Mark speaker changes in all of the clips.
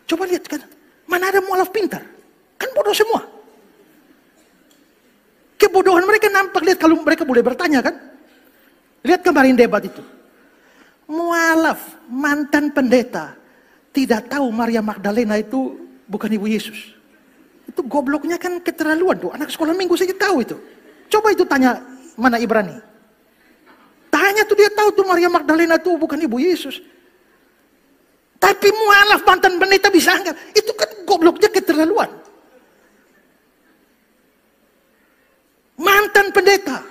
Speaker 1: Coba lihat kan, mana ada mualaf pintar? Kan bodoh semua. Kebodohan mereka nampak, lihat kalau mereka boleh bertanya kan. Lihat kemarin debat itu. Mualaf, mantan pendeta, tidak tahu Maria Magdalena itu bukan ibu Yesus. Itu gobloknya kan keterlaluan tuh. Anak sekolah minggu saja tahu itu. Coba itu tanya mana Ibrani. Tanya tuh dia tahu tuh Maria Magdalena tuh bukan ibu Yesus. Tapi mualaf mantan pendeta bisa anggap. Itu kan gobloknya keterlaluan. Mantan pendeta.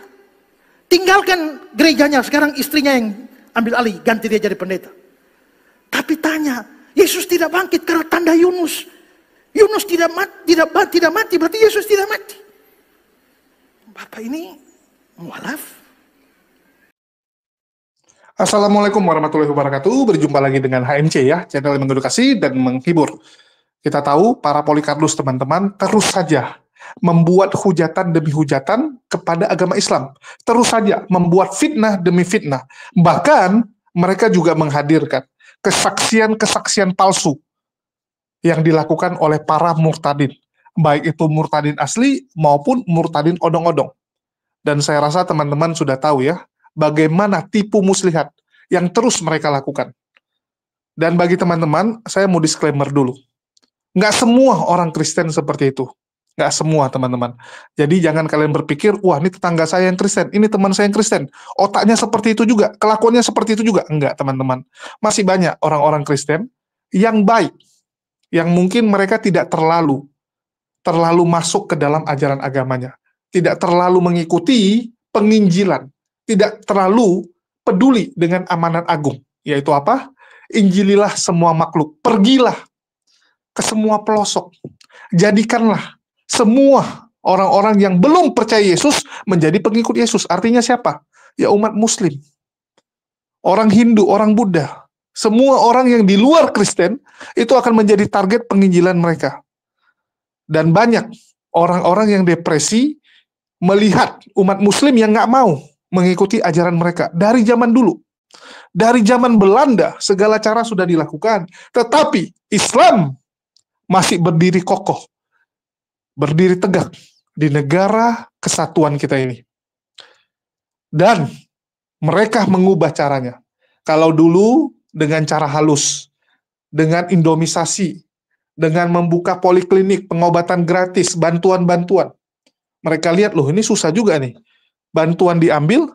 Speaker 1: Tinggalkan gerejanya, sekarang istrinya yang ambil alih, ganti dia jadi pendeta. Tapi tanya, Yesus tidak bangkit karena tanda Yunus. Yunus tidak mati, berarti Yesus tidak mati. Bapak ini mualaf.
Speaker 2: Assalamualaikum warahmatullahi wabarakatuh. Berjumpa lagi dengan HMC ya, channel yang mengedukasi dan menghibur. Kita tahu para Polikarpus teman-teman terus saja membuat hujatan demi hujatan kepada agama Islam. Terus saja membuat fitnah demi fitnah. Bahkan mereka juga menghadirkan kesaksian-kesaksian palsu yang dilakukan oleh para murtadin. Baik itu murtadin asli maupun murtadin odong-odong. Dan saya rasa teman-teman sudah tahu ya, bagaimana tipu muslihat yang terus mereka lakukan. Dan bagi teman-teman, saya mau disclaimer dulu. Nggak semua orang Kristen seperti itu. Nggak semua, teman-teman. Jadi jangan kalian berpikir, wah ini tetangga saya yang Kristen, ini teman saya yang Kristen. Otaknya seperti itu juga, kelakuannya seperti itu juga. Enggak, teman-teman. Masih banyak orang-orang Kristen yang baik, yang mungkin mereka tidak terlalu masuk ke dalam ajaran agamanya. Tidak terlalu mengikuti penginjilan. Tidak terlalu peduli dengan amanat agung. Yaitu apa? Injililah semua makhluk. Pergilah ke semua pelosok. Jadikanlah semua orang-orang yang belum percaya Yesus menjadi pengikut Yesus. Artinya siapa? Ya umat Muslim. Orang Hindu, orang Buddha. Semua orang yang di luar Kristen itu akan menjadi target penginjilan mereka. Dan banyak orang-orang yang depresi melihat umat Muslim yang nggak mau mengikuti ajaran mereka. Dari zaman dulu. Dari zaman Belanda, segala cara sudah dilakukan. Tetapi Islam masih berdiri kokoh. Berdiri tegak di negara kesatuan kita ini. Dan mereka mengubah caranya. Kalau dulu dengan cara halus, dengan indomisasi, dengan membuka poliklinik, pengobatan gratis, bantuan-bantuan. Mereka lihat, loh ini susah juga nih. Bantuan diambil,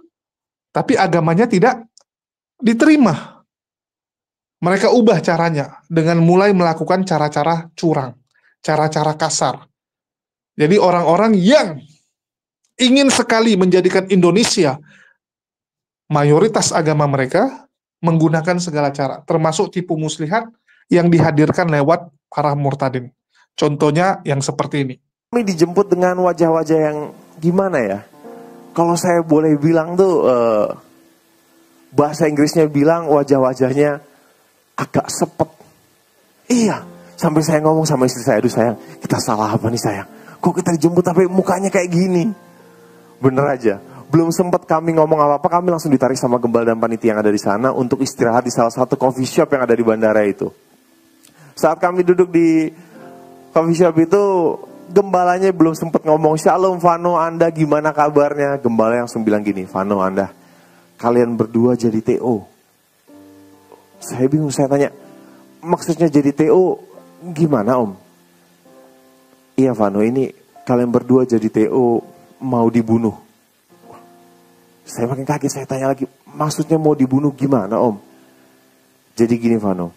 Speaker 2: tapi agamanya tidak diterima. Mereka ubah caranya dengan mulai melakukan cara-cara curang, cara-cara kasar. Jadi orang-orang yang ingin sekali menjadikan Indonesia mayoritas agama mereka menggunakan segala cara, termasuk tipu muslihat yang dihadirkan lewat para murtadin. Contohnya yang seperti ini.
Speaker 3: Kami dijemput dengan wajah-wajah yang gimana ya? Kalau saya boleh bilang tuh, bahasa Inggrisnya bilang wajah-wajahnya agak sepet. Iya, sampai saya ngomong sama istri saya, aduh sayang, kita salah apa nih sayang? Kok kita dijemput tapi mukanya kayak gini? Bener aja. Belum sempat kami ngomong apa-apa, kami langsung ditarik sama gembala dan panitia yang ada di sana untuk istirahat di salah satu coffee shop yang ada di bandara itu. Saat kami duduk di coffee shop itu, gembalanya belum sempat ngomong, Shalom Vano, Anda gimana kabarnya? Gembala langsung bilang gini, Vano, Anda, kalian berdua jadi TO. Saya bingung, saya tanya, maksudnya jadi TO gimana Om? Iya Vano, ini kalian berdua jadi TO mau dibunuh. Saya makin kaget, saya tanya lagi, maksudnya mau dibunuh gimana Om? Jadi gini Vano,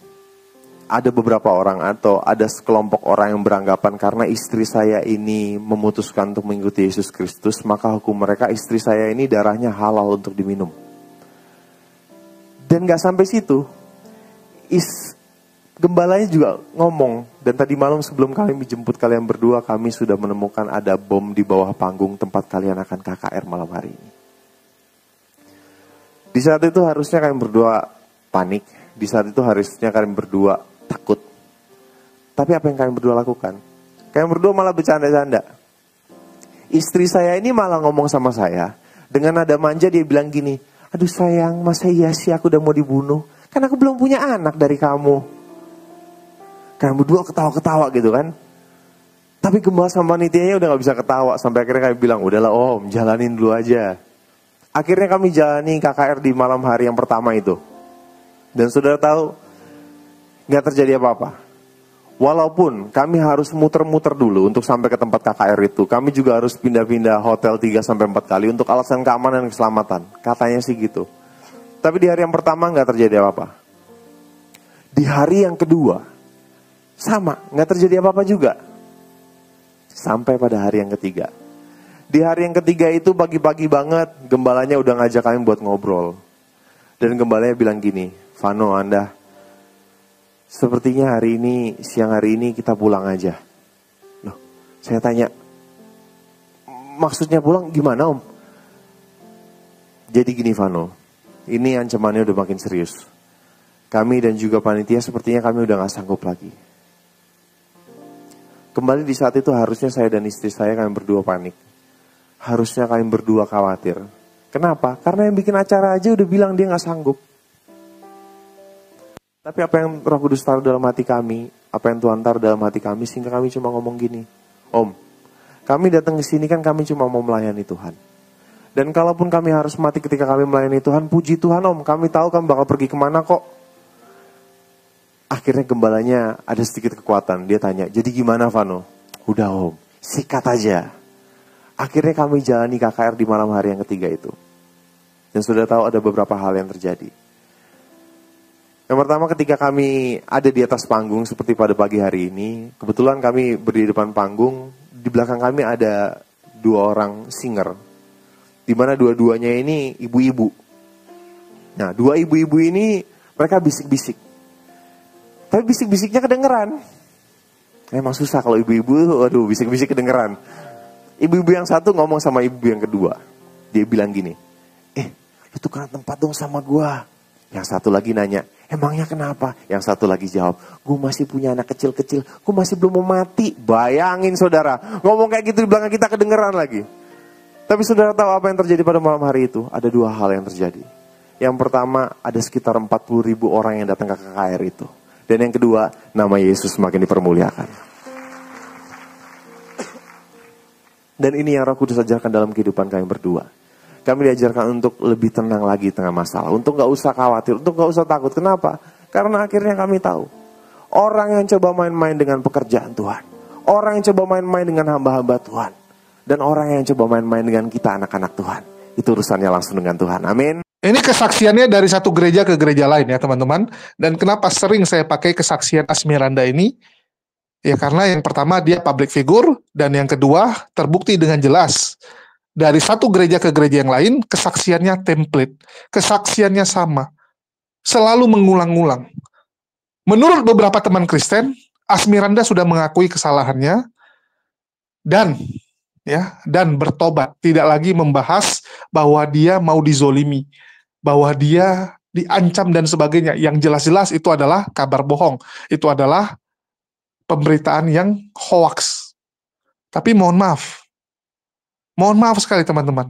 Speaker 3: ada beberapa orang atau ada sekelompok orang yang beranggapan karena istri saya ini memutuskan untuk mengikuti Yesus Kristus, maka hukum mereka istri saya ini darahnya halal untuk diminum. Dan gak sampai situ, gembalanya juga ngomong, dan tadi malam sebelum kami menjemput kalian berdua, kami sudah menemukan ada bom di bawah panggung tempat kalian akan KKR malam hari ini. Di saat itu harusnya kalian berdua panik, di saat itu harusnya kalian berdua takut. Tapi apa yang kalian berdua lakukan? Kalian berdua malah bercanda-canda. Istri saya ini malah ngomong sama saya, dengan nada manja dia bilang gini, aduh sayang, masa iya sih aku udah mau dibunuh? Kan aku belum punya anak dari kamu. Kalian berdua ketawa-ketawa gitu kan. Tapi gembala sama panitianya udah gak bisa ketawa. Sampai akhirnya kami bilang, udahlah om, jalanin dulu aja. Akhirnya kami jalani KKR di malam hari yang pertama itu. Dan saudara tahu, gak terjadi apa-apa. Walaupun kami harus muter-muter dulu untuk sampai ke tempat KKR itu. Kami juga harus pindah-pindah hotel 3-4 kali untuk alasan keamanan dan keselamatan. Katanya sih gitu. Tapi di hari yang pertama gak terjadi apa-apa. Di hari yang kedua, sama, gak terjadi apa-apa juga. Sampai pada hari yang ketiga. Di hari yang ketiga itu pagi-pagi banget, gembalanya udah ngajak kami buat ngobrol. Dan gembalanya bilang gini, Vano, Anda, sepertinya hari ini, siang hari ini kita pulang aja. Loh, saya tanya, maksudnya pulang gimana om? Jadi gini Vano, ini ancamannya udah makin serius. Kami dan juga panitia sepertinya kami udah gak sanggup lagi. Kembali di saat itu harusnya saya dan istri saya kami berdua panik. Harusnya kami berdua khawatir. Kenapa? Karena yang bikin acara aja udah bilang dia gak sanggup. Tapi apa yang Roh Kudus taruh dalam hati kami, apa yang Tuhan taruh dalam hati kami, sehingga kami cuma ngomong gini, Om, kami datang ke sini kan kami cuma mau melayani Tuhan. Dan kalaupun kami harus mati ketika kami melayani Tuhan, puji Tuhan Om, kami tahu kami bakal pergi kemana kok. Akhirnya gembalanya ada sedikit kekuatan, dia tanya, jadi gimana Vano? Udah Om, sikat aja. Akhirnya kami jalani KKR di malam hari yang ketiga itu. Dan sudah tahu ada beberapa hal yang terjadi. Yang pertama ketika kami ada di atas panggung seperti pada pagi hari ini, kebetulan kami berdiri di depan panggung, di belakang kami ada 2 orang singer, di mana dua-duanya ini ibu-ibu. Nah, 2 ibu-ibu ini mereka bisik-bisik, tapi bisik-bisiknya kedengeran. Emang susah kalau ibu-ibu, waduh bisik-bisik kedengeran. Ibu-ibu yang satu ngomong sama ibu yang kedua, dia bilang gini, lu tukeran tempat dong sama gua. Yang satu lagi nanya, emangnya kenapa? Yang satu lagi jawab, gue masih punya anak kecil-kecil, gue masih belum mau mati. Bayangin saudara, ngomong kayak gitu di belakang kita kedengeran lagi. Tapi saudara tahu apa yang terjadi pada malam hari itu? Ada 2 hal yang terjadi. Yang pertama, ada sekitar 40.000 orang yang datang ke KKR itu. Dan yang kedua, nama Yesus semakin dipermuliakan. Dan ini yang Roh Kudus ajarkan dalam kehidupan kami berdua. Kami diajarkan untuk lebih tenang lagi di tengah masalah. Untuk gak usah khawatir, untuk gak usah takut. Kenapa? Karena akhirnya kami tahu. Orang yang coba main-main dengan pekerjaan Tuhan. Orang yang coba main-main dengan hamba-hamba Tuhan. Dan orang yang coba main-main dengan kita anak-anak Tuhan. Itu urusannya langsung dengan Tuhan. Amin.
Speaker 2: Ini kesaksiannya dari satu gereja ke gereja lain ya teman-teman. Dan kenapa sering saya pakai kesaksian Asmiranda ini? Ya karena yang pertama dia public figure. Dan yang kedua terbukti dengan jelas. Dari satu gereja ke gereja yang lain, kesaksiannya template. Kesaksiannya sama. Selalu mengulang-ulang. Menurut beberapa teman Kristen, Asmiranda sudah mengakui kesalahannya dan bertobat. Tidak lagi membahas bahwa dia mau dizolimi, bahwa dia diancam dan sebagainya. Yang jelas-jelas itu adalah kabar bohong. Itu adalah pemberitaan yang hoax. Tapi mohon maaf sekali teman-teman.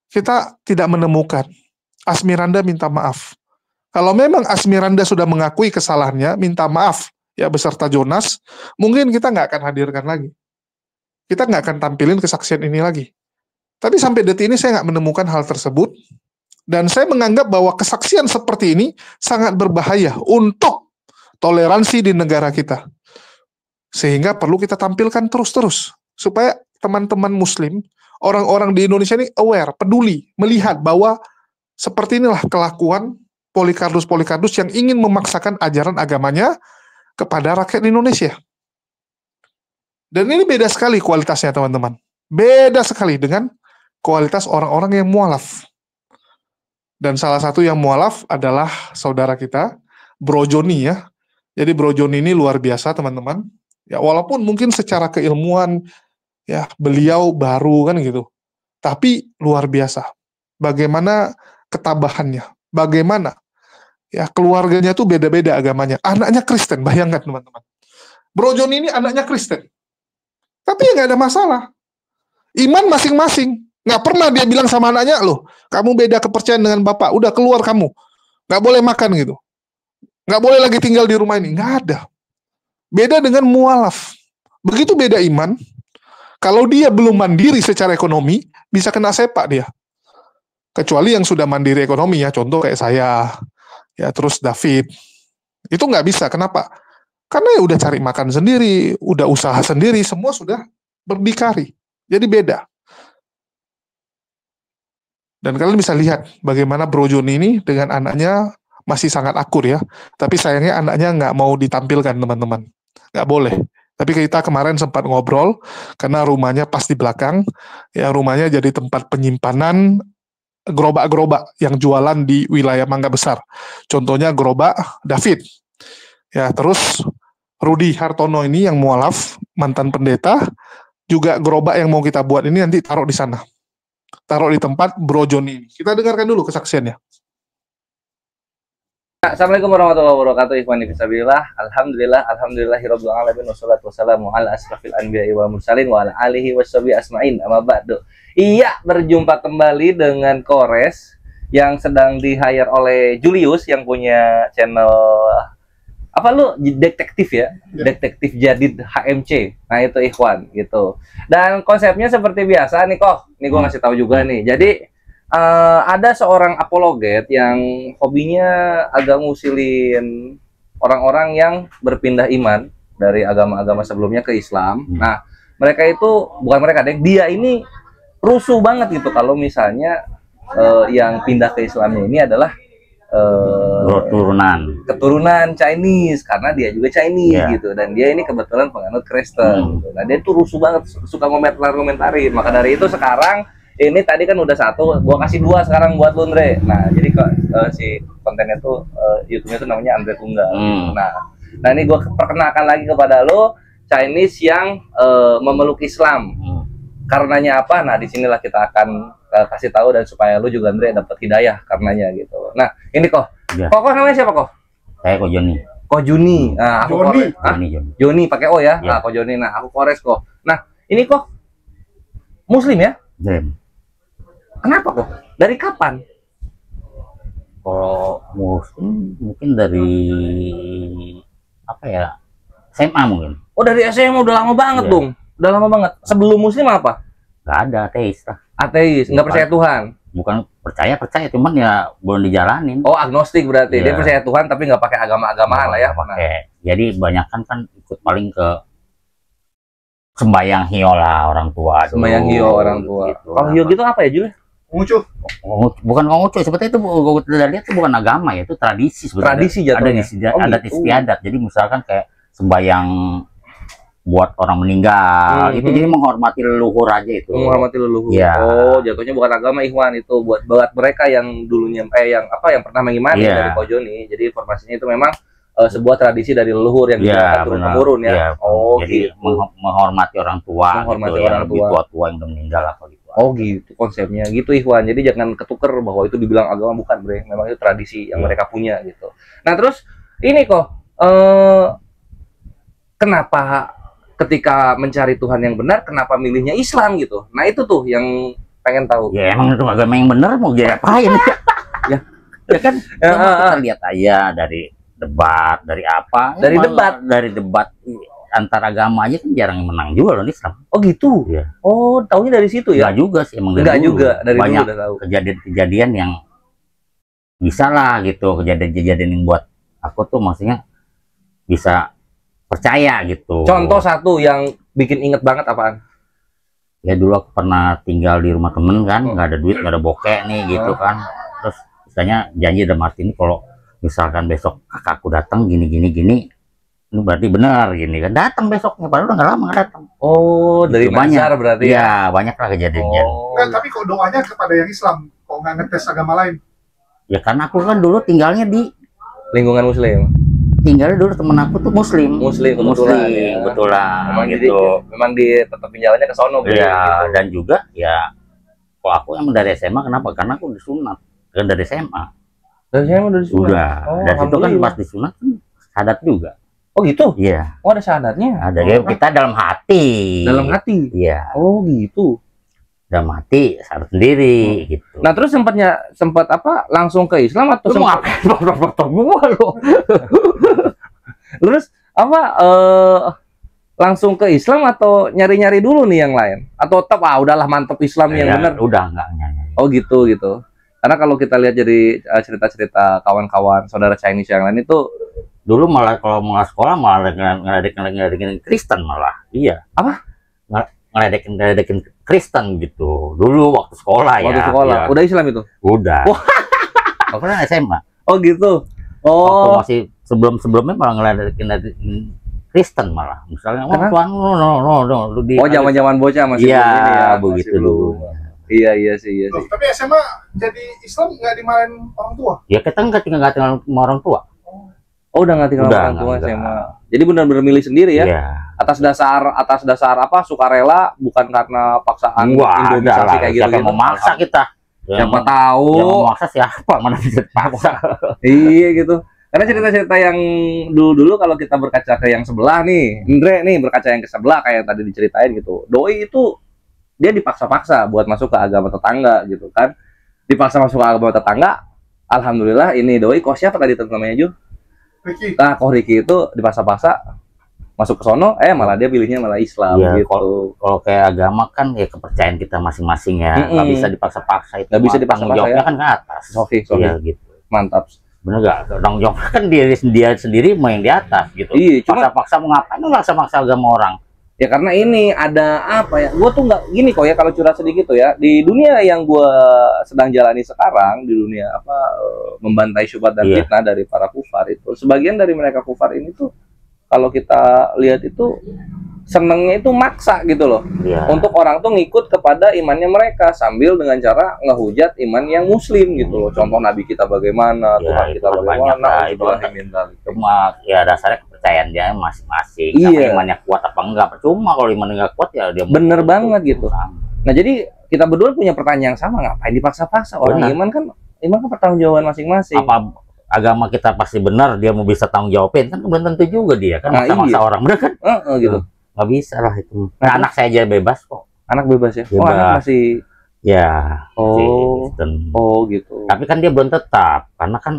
Speaker 2: Kita tidak menemukan. Asmiranda minta maaf. Kalau memang Asmiranda sudah mengakui kesalahannya, minta maaf ya beserta Jonas, mungkin kita nggak akan hadirkan lagi. Kita nggak akan tampilin kesaksian ini lagi. Tapi sampai detik ini saya nggak menemukan hal tersebut. Dan saya menganggap bahwa kesaksian seperti ini sangat berbahaya untuk toleransi di negara kita. Sehingga perlu kita tampilkan terus-terus. Supaya teman-teman muslim, orang-orang di Indonesia ini aware, peduli, melihat bahwa seperti inilah kelakuan Polycarpus yang ingin memaksakan ajaran agamanya kepada rakyat Indonesia. Dan ini beda sekali kualitasnya teman-teman. Beda sekali dengan kualitas orang-orang yang mualaf. Dan salah satu yang mualaf adalah saudara kita, Bro Joni ya. Jadi Bro Joni ini luar biasa teman-teman. Ya walaupun mungkin secara keilmuan ya beliau baru kan gitu. Tapi luar biasa. Bagaimana ketabahannya. Bagaimana ya keluarganya tuh beda-beda agamanya. Anaknya Kristen, bayangkan teman-teman. Bro Joni ini anaknya Kristen. Tapi ya nggak ada masalah. Iman masing-masing. Nggak pernah dia bilang sama anaknya, loh, kamu beda kepercayaan dengan bapak, udah keluar kamu. Nggak boleh makan gitu. Nggak boleh lagi tinggal di rumah ini. Nggak ada. Beda dengan mualaf. Begitu beda iman. Kalau dia belum mandiri secara ekonomi, bisa kena sepak dia. Kecuali yang sudah mandiri ekonomi ya, contoh kayak saya, ya terus David. Itu nggak bisa. Kenapa? Karena ya udah cari makan sendiri, udah usaha sendiri, semua sudah berdikari. Jadi beda. Dan kalian bisa lihat bagaimana Bro Joni ini dengan anaknya masih sangat akur ya. Tapi sayangnya anaknya nggak mau ditampilkan teman-teman. Nggak boleh. Tapi kita kemarin sempat ngobrol, karena rumahnya pas di belakang, ya rumahnya jadi tempat penyimpanan gerobak-gerobak yang jualan di wilayah Mangga Besar. Contohnya gerobak David. Ya, terus Rudi Hartono ini yang mualaf, mantan pendeta, juga gerobak yang mau kita buat ini nanti taruh di sana. Taruh di tempat Bro Joni. Kita dengarkan dulu kesaksiannya.
Speaker 4: Assalamualaikum warahmatullahi wabarakatuh. Ikhwani fisabilillah. Alhamdulillahirabbil alamin wassalatu wassalamu ala asrafil anbiya'i wal mursalin wa ala alihi washabihi asma'in. Amma ba'du. Iya, berjumpa kembali dengan Kores yang sedang di-hire oleh Julius yang punya channel apa lu detektif ya? Detektif Jadid HMC. Nah, itu Ikhwan gitu. Dan konsepnya seperti biasa nih kok. Nih gua ngasih tahu juga nih. Jadi ada seorang apologet yang hobinya agak ngusilin orang-orang yang berpindah iman dari agama-agama sebelumnya ke Islam. Nah, mereka itu, bukan mereka deh, dia ini rusuh banget gitu kalau misalnya yang pindah ke Islamnya ini adalah keturunan Chinese, karena dia juga Chinese gitu, dan dia ini kebetulan penganut Kristen gitu. Nah, dia tuh rusuh banget, suka komentar-komentarin. Maka dari itu sekarang ini tadi kan udah satu, gua kasih dua sekarang buat lu, Andre. Nah, jadi kok si kontennya tuh YouTube-nya tuh namanya Andre Tunggal. Nah ini gua perkenalkan lagi kepada lu Chinese yang memeluk Islam. Karenanya apa? Nah, disinilah kita akan kasih tahu, dan supaya lu juga, Andre, dapat hidayah karenanya gitu. Nah, ini kok. Kok namanya siapa kok?
Speaker 5: Saya kok Joni.
Speaker 4: Kok Juni. Nah, aku Kores. Joni pakai O ya. Nah, kok Joni. Nah, aku Kores kok. Nah, ini kok Muslim ya? Kenapa kok? Dari kapan?
Speaker 5: Kalau Muslim mungkin dari apa ya? SMA mungkin.
Speaker 4: Oh, dari SMA udah lama banget dong. Udah lama banget. Sebelum Muslim apa?
Speaker 5: Gak ada, ateis lah.
Speaker 4: Ateis, nggak percaya Tuhan.
Speaker 5: Bukan percaya, cuman ya belum dijalanin.
Speaker 4: Oh, agnostik berarti. Dia percaya Tuhan tapi nggak pakai agama-agamaan lah ya.
Speaker 5: Jadi banyak kan ikut paling ke sembayang hio lah orang tua.
Speaker 4: Sembayang hio orang tua. Gitu. Kalau hio gitu apa ya, Jul?
Speaker 2: Konghucu.
Speaker 5: Bukan Konghucu, seperti itu gue lihat itu bukan agama ya, itu tradisi sebenarnya.
Speaker 4: Tradisi jatuhnya.
Speaker 5: Adat istiadat. Jadi misalkan kayak sembayang buat orang meninggal, itu jadi menghormati leluhur aja itu.
Speaker 4: Menghormati leluhur.
Speaker 5: Ya.
Speaker 4: Oh, jatuhnya bukan agama, Ikhwan, itu buat mereka yang dulunya yang pernah mengimani dari Ko Joni. Jadi informasinya itu memang sebuah tradisi dari leluhur yang turun temurun ya. Oh,
Speaker 5: jadi
Speaker 4: gitu.
Speaker 5: menghormati orang tua,
Speaker 4: menghormati
Speaker 5: gitu,
Speaker 4: orang
Speaker 5: tua yang udah meninggal apa gitu.
Speaker 4: Oh gitu konsepnya, gitu Ikhwan. Jadi jangan ketuker bahwa itu dibilang agama, bukan, Bre. Memang itu tradisi yang mereka punya gitu. Nah, terus ini kok kenapa ketika mencari Tuhan yang benar, kenapa milihnya Islam gitu? Nah, itu tuh yang pengen tahu.
Speaker 5: Ya emang itu agama yang benar, mau jadi apain? ya kan kita lihat aja dari debat, dari apa? Dari debat antar agama aja kan jarang menang juga loh Islam.
Speaker 4: Oh gitu.
Speaker 5: Ya.
Speaker 4: Oh, taunya dari situ ya?
Speaker 5: Enggak juga sih, emang
Speaker 4: dari dulu. Juga dari
Speaker 5: banyak
Speaker 4: dulu udah tahu.
Speaker 5: Kejadian-kejadian yang bisa lah gitu, kejadian-kejadian yang buat aku tuh maksudnya bisa percaya gitu.
Speaker 4: Contoh satu yang bikin inget banget apaan?
Speaker 5: Ya dulu aku pernah tinggal di rumah temen kan, nggak ada duit, nggak ada bokeh nih gitu kan. Terus misalnya janji sama Martin, kalau misalkan besok kakakku datang gini, ini berarti benar gini kan, datang besoknya, padahal udah nggak lama nggak datang.
Speaker 4: Oh, dari banyak berarti
Speaker 5: ya? Banyak lah kejadiannya.
Speaker 2: Enggak, tapi kok doanya kepada yang Islam, kok nggak ngetes agama lain?
Speaker 5: Ya karena aku kan dulu tinggalnya di
Speaker 4: lingkungan Muslim.
Speaker 5: Tinggalnya dulu temen aku tuh Muslim kebetulan,
Speaker 4: memang
Speaker 5: gitu.
Speaker 4: Memang tetap jalannya ke sono.
Speaker 5: Iya, gitu. Dan juga ya, kalau aku emang dari SMA, kenapa? Karena aku disunat kan dari SMA.
Speaker 4: Dari SMA udah disunat.
Speaker 5: Udah. Dan itu kan pas disunat kan syahadat juga.
Speaker 4: Oh gitu?
Speaker 5: Iya.
Speaker 4: Oh, ada syahadatnya?
Speaker 5: Ada, ya kita dalam hati.
Speaker 4: Dalam hati?
Speaker 5: Iya.
Speaker 4: Oh gitu.
Speaker 5: Dalam hati, syahadat sendiri gitu.
Speaker 4: Nah, terus sempat apa? Langsung ke Islam atau
Speaker 5: lu mau ngapain?
Speaker 4: Terus apa langsung ke Islam atau nyari-nyari dulu nih yang lain? Atau tetap udahlah mantep Islam yang
Speaker 5: Ya,
Speaker 4: benar?
Speaker 5: udah enggak nyanyi.
Speaker 4: Oh gitu gitu. Karena kalau kita lihat dari cerita-cerita kawan-kawan saudara Chinese yang lain itu
Speaker 5: Dulu malah kalau mau sekolah malah ngeledekin Kristen malah. Iya.
Speaker 4: Apa?
Speaker 5: Ngeledekin Kristen gitu. Dulu waktu sekolah ya.
Speaker 4: Waktu sekolah.
Speaker 5: Iya.
Speaker 4: Udah Islam itu?
Speaker 5: Udah.
Speaker 4: Wah.
Speaker 5: Aku kan SMA.
Speaker 4: Oh gitu.
Speaker 5: Waktu
Speaker 4: Oh.
Speaker 5: masih sebelumnya malah ngeledekin Kristen malah. Misalnya,
Speaker 4: Kenapa?
Speaker 5: Tuhan, no, di.
Speaker 4: Oh, zaman-zaman bocah masih
Speaker 5: Iya,
Speaker 4: belum ini ya, masih
Speaker 5: begitu
Speaker 4: belum.
Speaker 5: dulu.
Speaker 4: Iya sih, iya
Speaker 2: Loh,
Speaker 4: sih.
Speaker 2: tapi SMA jadi Islam nggak dimarahin orang tua?
Speaker 5: Ya kita nggak tinggal sama orang tua.
Speaker 4: Oh, udah nggak tinggal
Speaker 5: Udah,
Speaker 4: sama orang tua
Speaker 5: nggak.
Speaker 4: SMA. Jadi benar-benar milih sendiri ya?
Speaker 5: Iya.
Speaker 4: Atas dasar apa? Sukarela, bukan karena paksaan
Speaker 5: Enggak ada
Speaker 4: indomisasi
Speaker 5: lah.
Speaker 4: kayak
Speaker 5: Siapa
Speaker 4: gitu-gitu.
Speaker 5: yang mau maksa kita?
Speaker 4: Siapa tahu.
Speaker 5: Yang mau maksa siapa? Mana bisa paksa?
Speaker 4: Iya gitu. Karena cerita-cerita yang dulu-dulu kalau kita berkaca ke yang sebelah nih, Indre nih berkaca yang ke sebelah kayak yang tadi diceritain gitu. Doi itu dia dipaksa-paksa buat masuk ke agama tetangga gitu kan. Dipaksa masuk ke agama tetangga. Alhamdulillah ini doi kok siapa tadi namanya Ju?
Speaker 2: Ricky.
Speaker 4: Nah, kok Ricky itu dipaksa-paksa masuk ke sono, malah dia pilihnya malah Islam
Speaker 5: Iya,
Speaker 4: gitu.
Speaker 5: Kalau kayak agama kan ya kepercayaan kita masing-masing ya. Nggak bisa dipaksa-paksa itu.
Speaker 4: Nggak bisa
Speaker 5: Tanggung
Speaker 4: dipaksa-paksa
Speaker 5: jawabnya
Speaker 4: ya.
Speaker 5: kan ke atas.
Speaker 4: Sofi.
Speaker 5: Iya gitu.
Speaker 4: Mantap.
Speaker 5: Bener gak? Tanggung jawab kan dia sendiri mau yang di atas gitu.
Speaker 4: Iya, cuma
Speaker 5: Paksa-paksa mau ngapain lu paksa-paksa agama orang?
Speaker 4: ya karena ini ada apa ya? Gue tuh nggak gini kok ya kalau curhat sedikit tuh ya. Di dunia yang gue sedang jalani sekarang, di dunia membantai syubhat dan
Speaker 5: Iya.
Speaker 4: fitnah dari para kufar itu, sebagian dari mereka kufar ini tuh kalau kita lihat itu senengnya itu maksa gitu loh.
Speaker 5: Iya.
Speaker 4: Untuk orang tuh ngikut kepada imannya mereka sambil dengan cara ngehujat iman yang muslim gitu loh. Contoh Nabi kita bagaimana,
Speaker 5: Ya,
Speaker 4: Tuhan
Speaker 5: itu
Speaker 4: kita
Speaker 5: kan
Speaker 4: bagaimana,
Speaker 5: banyak lah, itu
Speaker 4: Ibrahim minta.
Speaker 5: Cuma ya dasarnya kepercayaan dia masing-masing.
Speaker 4: Iya.
Speaker 5: Sama imannya kuat apa enggak? Percuma kalau imannya nggak kuat ya dia.
Speaker 4: Bener
Speaker 5: mau-
Speaker 4: banget gitu. Nah jadi kita berdua punya pertanyaan yang sama, ngapain dipaksa-paksa? Orang
Speaker 5: Benar.
Speaker 4: iman kan pertanggungjawaban masing-masing.
Speaker 5: Apa agama kita pasti benar dia mau bisa tanggung jawabin kan belum tentu juga dia kan
Speaker 4: Nah,
Speaker 5: maksa-maksa
Speaker 4: iya.
Speaker 5: orang bener kan
Speaker 4: Gitu.
Speaker 5: nggak bisa lah itu.
Speaker 4: Nah,
Speaker 5: Nah, anak saya aja bebas kok
Speaker 4: Anak bebas ya? Oh
Speaker 5: Bebas.
Speaker 4: anak masih.
Speaker 5: ya.
Speaker 4: Oh.
Speaker 5: Kristen.
Speaker 4: Oh gitu.
Speaker 5: Tapi kan dia belum tetap karena kan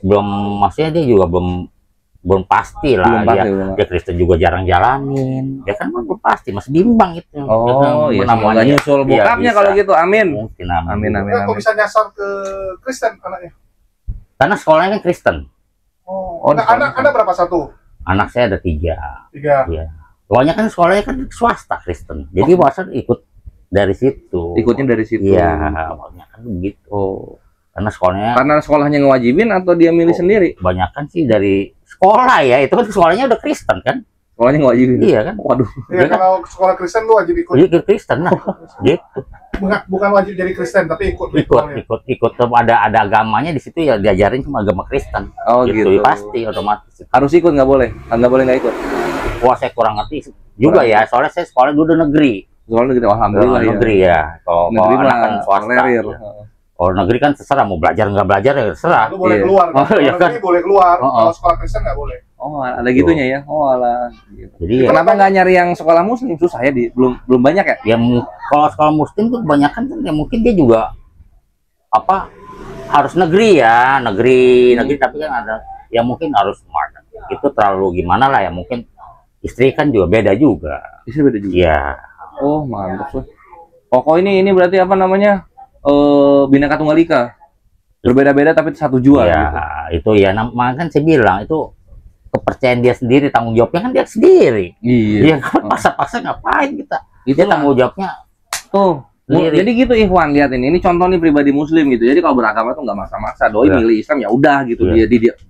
Speaker 5: belum maksudnya dia juga belum pasti lah
Speaker 4: Belum pasti,
Speaker 5: dia,
Speaker 4: belum.
Speaker 5: dia Kristen juga jarang jalanin dia kan belum pasti masih bimbang itu.
Speaker 4: Oh iya. Semoga
Speaker 5: namanya
Speaker 4: nyusul bokapnya kalau gitu. Amin.
Speaker 5: mungkin amin.
Speaker 4: Amin amin
Speaker 2: Nah, kok
Speaker 4: amin.
Speaker 2: bisa nyasar ke Kristen anaknya?
Speaker 5: Karena sekolahnya kan Kristen.
Speaker 2: Oh,
Speaker 4: Oh,
Speaker 2: nah,
Speaker 4: di sana.
Speaker 2: anak berapa? Satu?
Speaker 5: Anak saya ada 3.
Speaker 2: 3.
Speaker 5: Iya. Soalnya kan sekolahnya kan swasta Kristen. Jadi masa ikut dari situ.
Speaker 4: Ikutnya dari situ.
Speaker 5: Iya, awalnya kan begitu.
Speaker 4: Oh.
Speaker 5: Karena sekolahnya
Speaker 4: Karena sekolahnya ngewajibin atau dia milih sendiri?
Speaker 5: kebanyakan sih dari sekolah ya. Itu kan sekolahnya udah Kristen kan?
Speaker 4: Sekolahnya ngewajibin.
Speaker 5: Iya kan?
Speaker 4: Waduh.
Speaker 2: Ya, kalau sekolah Kristen lu wajib ikut.
Speaker 5: Jadi Kristen nah. Gitu.
Speaker 2: Bukan wajib jadi Kristen, tapi ikut ritualnya.
Speaker 5: Ikut ada agamanya di situ ya diajarin cuma agama Kristen.
Speaker 4: Oh gitu.
Speaker 5: Pasti otomatis.
Speaker 4: Harus ikut nggak boleh? Nggak boleh nggak ikut.
Speaker 5: Wah saya kurang ngerti juga ya. Soalnya saya sekolah dulu negeri.
Speaker 4: Soalnya gitu. Alhamdulillah ya.
Speaker 5: Negeri ya. Kalau
Speaker 4: Negeri
Speaker 5: anak
Speaker 4: mah
Speaker 5: kan swasta.
Speaker 4: tolerir.
Speaker 5: Ya. Kalau negeri kan terserah mau belajar nggak belajar ya terserah.
Speaker 2: Lu boleh
Speaker 4: Iya.
Speaker 2: keluar. Kan?
Speaker 5: Oh, iya
Speaker 2: Kalau negeri boleh keluar.
Speaker 5: Oh, oh.
Speaker 2: Kalau sekolah Kristen nggak boleh.
Speaker 4: Oh ada gitunya ya. Oh alah. Gitu.
Speaker 5: Jadi ya,
Speaker 4: Kenapa nggak nyari yang sekolah muslim? Susah ya belum banyak ya.
Speaker 5: kalau sekolah muslim tuh kebanyakan kan ya mungkin dia juga apa harus negeri ya negeri tapi kan ada ya mungkin harus smart itu terlalu gimana lah ya mungkin istri kan juga beda juga.
Speaker 4: Bisa beda juga.
Speaker 5: Iya.
Speaker 4: Oh mantap sih. Pokok ini berarti apa namanya? Bhinneka Tunggal Ika. Berbeda-beda tapi satu jua
Speaker 5: Ya
Speaker 4: gitu.
Speaker 5: itu ya makanya kan saya bilang itu kepercayaan dia sendiri tanggung jawabnya kan dia sendiri.
Speaker 4: Iya.
Speaker 5: Dia kan paksa-paksa ngapain kita? Dia tanggung jawabnya
Speaker 4: Tuh.
Speaker 5: sendiri.
Speaker 4: Jadi gitu Ikhwan lihat ini contoh nih pribadi muslim gitu. Jadi kalau beragama tuh nggak maksa-maksa. Doi
Speaker 5: Iya.
Speaker 4: milih Islam ya udah gitu.
Speaker 5: Iya.